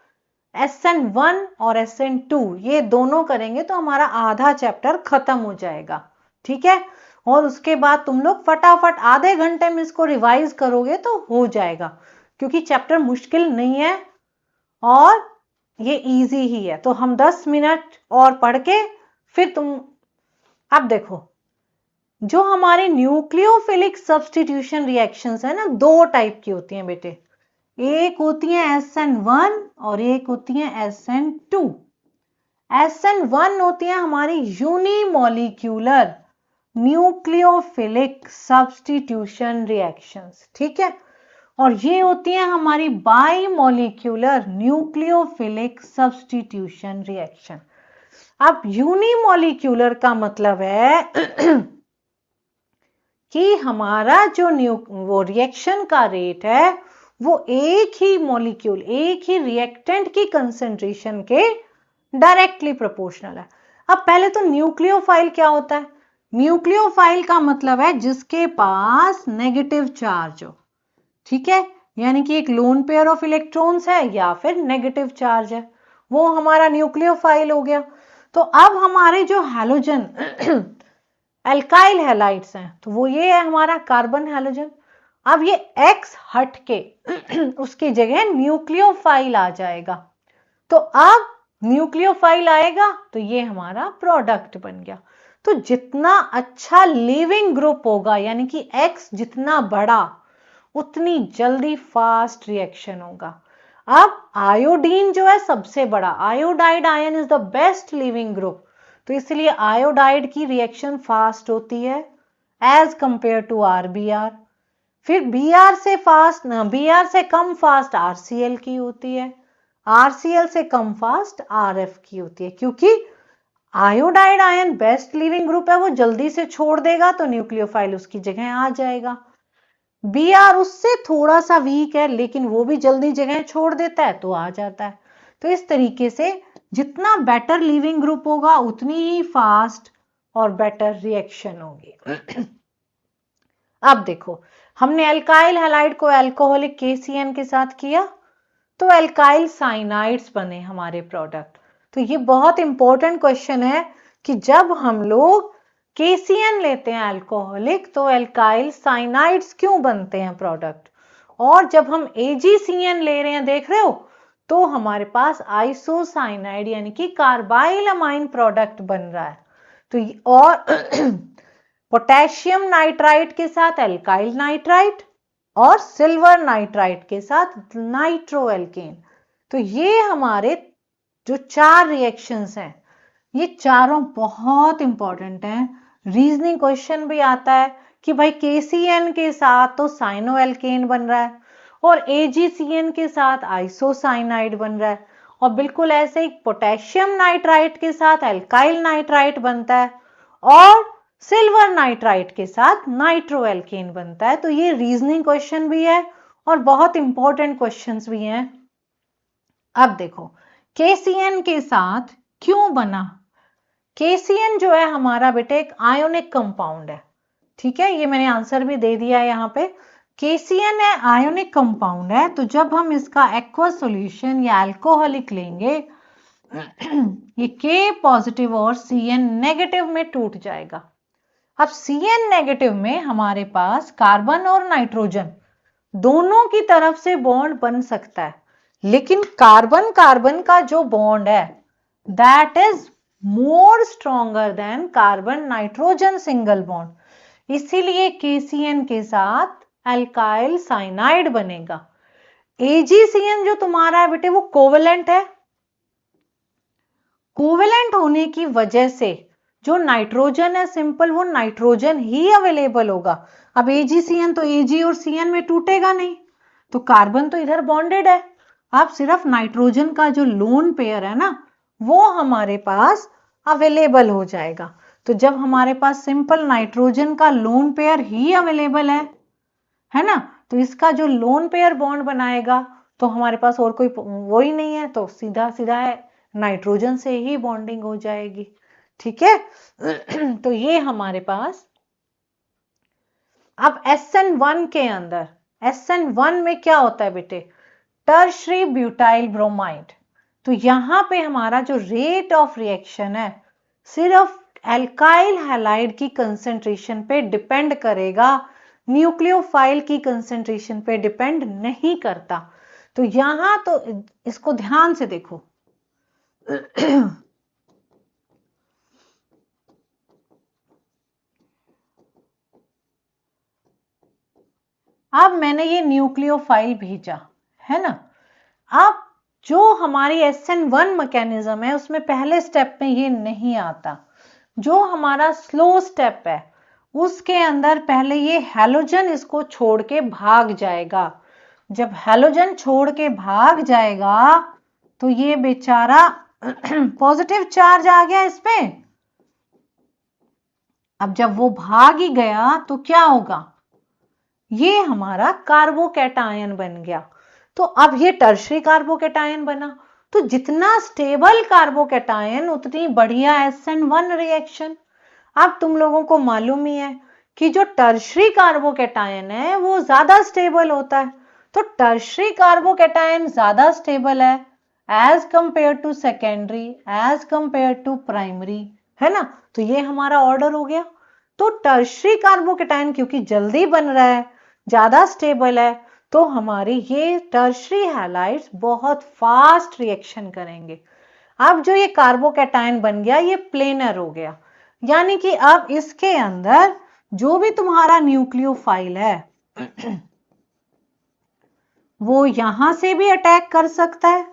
SN1 और SN2 ये दोनों करेंगे तो हमारा आधा चैप्टर खत्म हो जाएगा, ठीक है। और उसके बाद तुम लोग फटाफट आधे घंटे में इसको रिवाइज करोगे तो हो जाएगा, क्योंकि चैप्टर मुश्किल नहीं है और ये इजी ही है। तो हम 10 मिनट और पढ़ के फिर तुम, अब देखो जो हमारे न्यूक्लियोफिलिक सब्स्टिट्यूशन रिएक्शंस है ना, दो टाइप की होती हैं बेटे। एक होती है SN1 और एक होती है SN2। SN1 होती है हमारी यूनिमोलिक्यूलर न्यूक्लियोफिलिक सब्स्टिट्यूशन रिएक्शंस, ठीक है। और ये होती है हमारी बाइमोलिक्यूलर न्यूक्लियोफिलिक सब्स्टिट्यूशन रिएक्शन। अब यूनिमोलिक्यूलर का मतलब है कि हमारा जो वो रिएक्शन का रेट है वो एक ही मॉलिक्यूल, एक ही रिएक्टेंट की कंसेंट्रेशन के डायरेक्टली प्रोपोर्शनल है। अब पहले तो न्यूक्लियोफाइल क्या होता है? न्यूक्लियोफाइल का मतलब है जिसके पास नेगेटिव चार्ज हो, ठीक है, यानी कि एक लोन पेयर ऑफ इलेक्ट्रॉन्स है या फिर नेगेटिव चार्ज है, वो हमारा न्यूक्लियोफाइल हो गया। तो अब हमारे जो हैलोजन एल्काइल हैलाइड्स हैं तो वो ये है हमारा कार्बन हैलोजन। अब ये X हट के उसकी जगह न्यूक्लियोफाइल आ जाएगा। तो अब न्यूक्लियोफाइल आएगा तो ये हमारा प्रोडक्ट बन गया। तो जितना अच्छा लिविंग ग्रुप होगा, यानी कि X जितना बड़ा उतनी जल्दी फास्ट रिएक्शन होगा। अब आयोडीन जो है सबसे बड़ा, iodide ion is the best leaving group, तो इसलिए आयोडाइड की रिएक्शन फास्ट होती है एज कंपेयर टू RBr। फिर Br से फास्ट, Br से कम फास्ट RCl की होती है, RCl से कम फास्ट RF की होती है, क्योंकि iodide ion best leaving group है, वो जल्दी से छोड़ देगा तो न्यूक्लियोफाइल उसकी जगह आ जाएगा। Br उससे थोड़ा सा वीक है लेकिन वो भी जल्दी जगह छोड़ देता है तो आ जाता है। तो इस तरीके से जितना बेटर लिविंग ग्रुप होगा उतनी ही फास्ट और बेटर रिएक्शन होगी। अब देखो हमने एल्काइल हैलाइड को एल्कोहलिक KCN के साथ किया तो एल्काइल साइनाइड्स बने हमारे प्रोडक्ट। तो ये बहुत इंपॉर्टेंट क्वेश्चन है कि जब हम लोग KCN लेते हैं अल्कोहलिक तो एल्काइल साइनाइड्स क्यों बनते हैं प्रोडक्ट, और जब हम AgCN ले रहे हैं देख रहे हो तो हमारे पास आइसोसाइनाइड यानी कि कार्बाइल अमाइन प्रोडक्ट बन रहा है। तो और पोटेशियम नाइट्राइट के साथ एल्काइल नाइट्राइट और सिल्वर नाइट्राइट के साथ नाइट्रोएल्केन। तो ये हमारे जो चार रिएक्शंस हैं ये चारों बहुत इंपॉर्टेंट हैं। रीजनिंग क्वेश्चन भी आता है कि भाई KCN के साथ तो साइनोएल्केन बन रहा है और AgCN के साथ आइसोसाइनाइड बन रहा है, और बिल्कुल ऐसे ही पोटेशियम नाइट्राइट के साथ एल्काइल नाइट्राइट बनता है और सिल्वर नाइट्राइट के साथ नाइट्रोएल्केन बनता है। तो ये रीजनिंग क्वेश्चन भी है और बहुत इंपॉर्टेंट क्वेश्चंस भी हैं। अब देखो KCN के साथ क्यों बना? KCN जो है हमारा बेटे एक आयोनिक कंपाउंड है, ठीक है, ये मैंने आंसर भी दे दिया है यहाँ पे। KCN है आयोनिक कंपाउंड है, तो जब हम इसका एक्वस सॉल्यूशन या अल्कोहलिक लेंगे ये K पॉजिटिव और CN नेगेटिव में टूट जाएगा। अब CN नेगेटिव में हमारे पास कार्बन और नाइट्रोजन दोनों की तरफ से बॉन्ड बन सकता है, लेकिन कार्बन कार्बन का जो बॉन्ड है that is more stronger than carbon nitrogen single bond, इसीलिए KCN के साथ एल्काइल साइनाइड बनेगा। AgCN जो तुम्हारा है बेटे वो कोवेलेंट है, कोवेलेंट होने की वजह से जो नाइट्रोजन है सिंपल वो नाइट्रोजन ही अवेलेबल होगा। अब AgCN तो Ag और CN में टूटेगा नहीं, तो कार्बन तो इधर बॉन्डेड है। अब सिर्फ नाइट्रोजन का जो लोन पेयर है ना वो हमारे पास अवेलेबल हो जाएगा। तो जब हमारे पास सिंपल नाइट्रोजन का लोन पेयर ही अवेलेबल है ना, तो इसका जो लोन पेयर बॉन्ड बनाएगा तो हमारे पास और कोई वो ही नहीं है, तो सीधा सीधा है नाइट्रोजन से ही बॉन्डिंग हो जाएगी, ठीक है। तो ये हमारे पास अब SN1 के अंदर, SN1 में क्या होता है बेटे, टर्शरी ब्यूटाइल ब्रोमाइड। तो यहां पे हमारा जो रेट ऑफ रिएक्शन है सिर्फ एल्काइल हैलाइड की कंसेंट्रेशन पे डिपेंड करेगा, न्यूक्लियोफाइल की कंसेंट्रेशन पे डिपेंड नहीं करता। तो यहां तो इसको ध्यान से देखो अब मैंने ये न्यूक्लियोफाइल भेजा है ना। अब जो हमारी SN1 मैकेनिज्म है उसमें पहले स्टेप में ये नहीं आता। जो हमारा स्लो स्टेप है उसके अंदर पहले ये हैलोजन इसको छोड़ के भाग जाएगा। जब हैलोजन छोड़ के भाग जाएगा तो ये बेचारा पॉजिटिव चार्ज आ गया इस पे। अब जब वो भाग ही गया तो क्या होगा, ये हमारा कार्बोकैटायन बन गया। तो अब ये टर्शरी कार्बोकैटायन बना। तो जितना स्टेबल कार्बोकैटायन उतनी बढ़िया SN1 रिएक्शन। अब तुम लोगों को मालूम ही है कि जो टर्शरी कार्बोकैटायन है वो ज्यादा स्टेबल होता है। तो टर्शरी कार्बोकैटायन ज्यादा स्टेबल है as compare to secondary, as compare to primary, है ना। तो ये हमारा ऑर्डर हो गया। तो टर्शरी कार्बोकैटायन क्योंकि जल्दी बन रहा है, ज्यादा स्टेबल है, तो हमारी ये टर्शरी हैलाइड्स बहुत फास्ट रिएक्शन करेंगे। अब जो ये कार्बोकैटायन बन गया ये प्लेनर हो गया, यानी कि अब इसके अंदर जो भी तुम्हारा न्यूक्लियोफाइल है वो यहां से भी अटैक कर सकता है,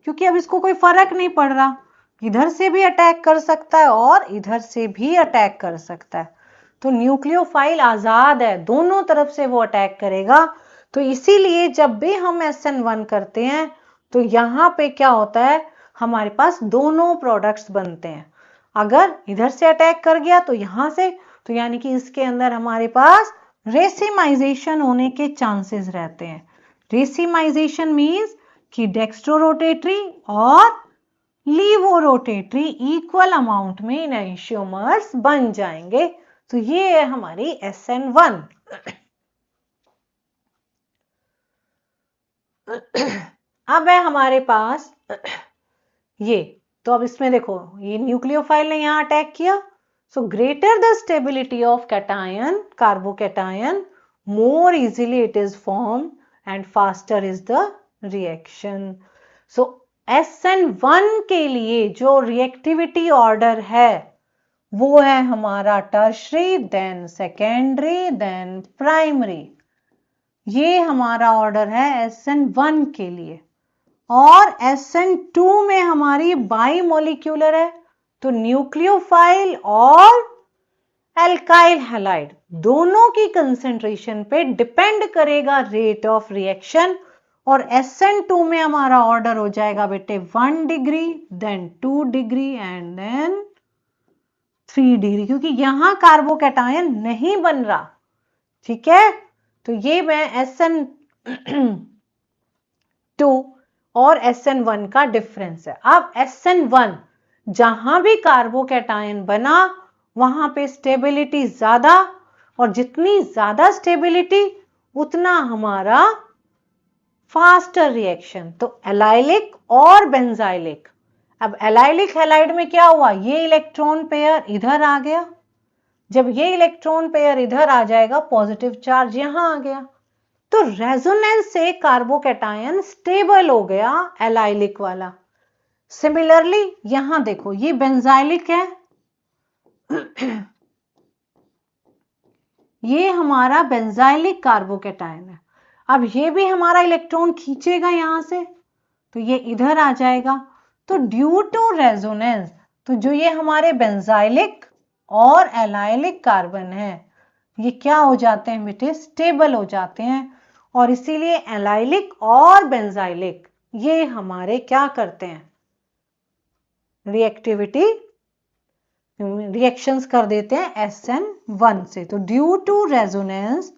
क्योंकि अब इसको कोई फर्क नहीं पड़ रहा, इधर से भी अटैक कर सकता है और इधर से भी अटैक कर सकता है। तो न्यूक्लियोफाइल आजाद है, दोनों तरफ से वो अटैक करेगा। तो इसीलिए जब भी हम SN1 करते हैं तो यहां पे क्या होता है, हमारे पास दोनों प्रोडक्ट्स बनते हैं। अगर इधर से अटैक कर गया तो यहां से, तो यानी कि इसके अंदर हमारे पास रेसिमाइजेशन होने के चांसेस रहते हैं। रेसिमाइजेशन मीन्स कि डेक्स्ट्रोरोटेटरी और लीवो रोटेटरी इक्वल अमाउंट में एनेंशियोमर्स बन जाएंगे। तो ये है हमारी SN1। अब है हमारे पास ये, तो अब इसमें देखो ये न्यूक्लियोफाइल ने यहां अटैक किया। So greater the stability of cation, carbocation, more easily it is form and faster is the reaction. So SN1 के लिए जो रिएक्टिविटी ऑर्डर है वो है हमारा tertiary, then secondary, then primary. ये हमारा ऑर्डर है SN1 के लिए। और SN2 में हमारी बाइमोलिक्यूलर है, तो न्यूक्लियोफाइल और एल्काइल हैलाइड दोनों की कंसेंट्रेशन पे डिपेंड करेगा रेट ऑफ रिएक्शन। और SN2 में हमारा ऑर्डर हो जाएगा बेटे 1 degree, then 2 degree and then 3 degree, क्योंकि यहां कार्बोकैटायन नहीं बन रहा। ठीक है, तो ये मैं SN2 और SN1 का डिफरेंस है। अब SN1 जहां भी कार्बोकैटायन बना वहां पे स्टेबिलिटी ज्यादा, और जितनी ज्यादा स्टेबिलिटी उतना हमारा फास्टर रिएक्शन। तो एलाइलिक और बेंजाइलिक। अब एलाइलिक हैलाइड में क्या हुआ, ये इलेक्ट्रॉन पेयर इधर आ गया। जब ये इलेक्ट्रॉन पेयर इधर आ जाएगा पॉजिटिव चार्ज यहां आ गया, तो रेजोनेंस से कार्बोकैटायन स्टेबल हो गया एलाइलिक वाला। सिमिलरली यहां देखो ये बेंजाइलिक है, ये हमारा बेंजाइलिक कार्बोकैटायन है। अब ये भी हमारा इलेक्ट्रॉन खींचेगा यहां से, तो ये इधर आ जाएगा। तो ड्यू टू रेजोनेंस, तो जो ये हमारे बेंजाइलिक और एलाइलिक कार्बन है ये क्या हो जाते हैं बेटे, स्टेबल हो जाते हैं। और इसीलिए एलाइलिक और बेंजाइलिक ये हमारे क्या करते हैं, रिएक्टिविटी रिएक्शंस कर देते हैं SN1 से। तो due to resonance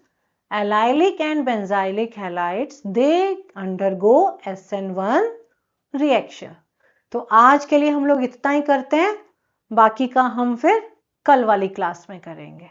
allylic and benzylic halides they undergo SN1 reaction. तो आज के लिए हम लोग इतना ही करते हैं, बाकी का हम फिर कल वाली क्लास में करेंगे।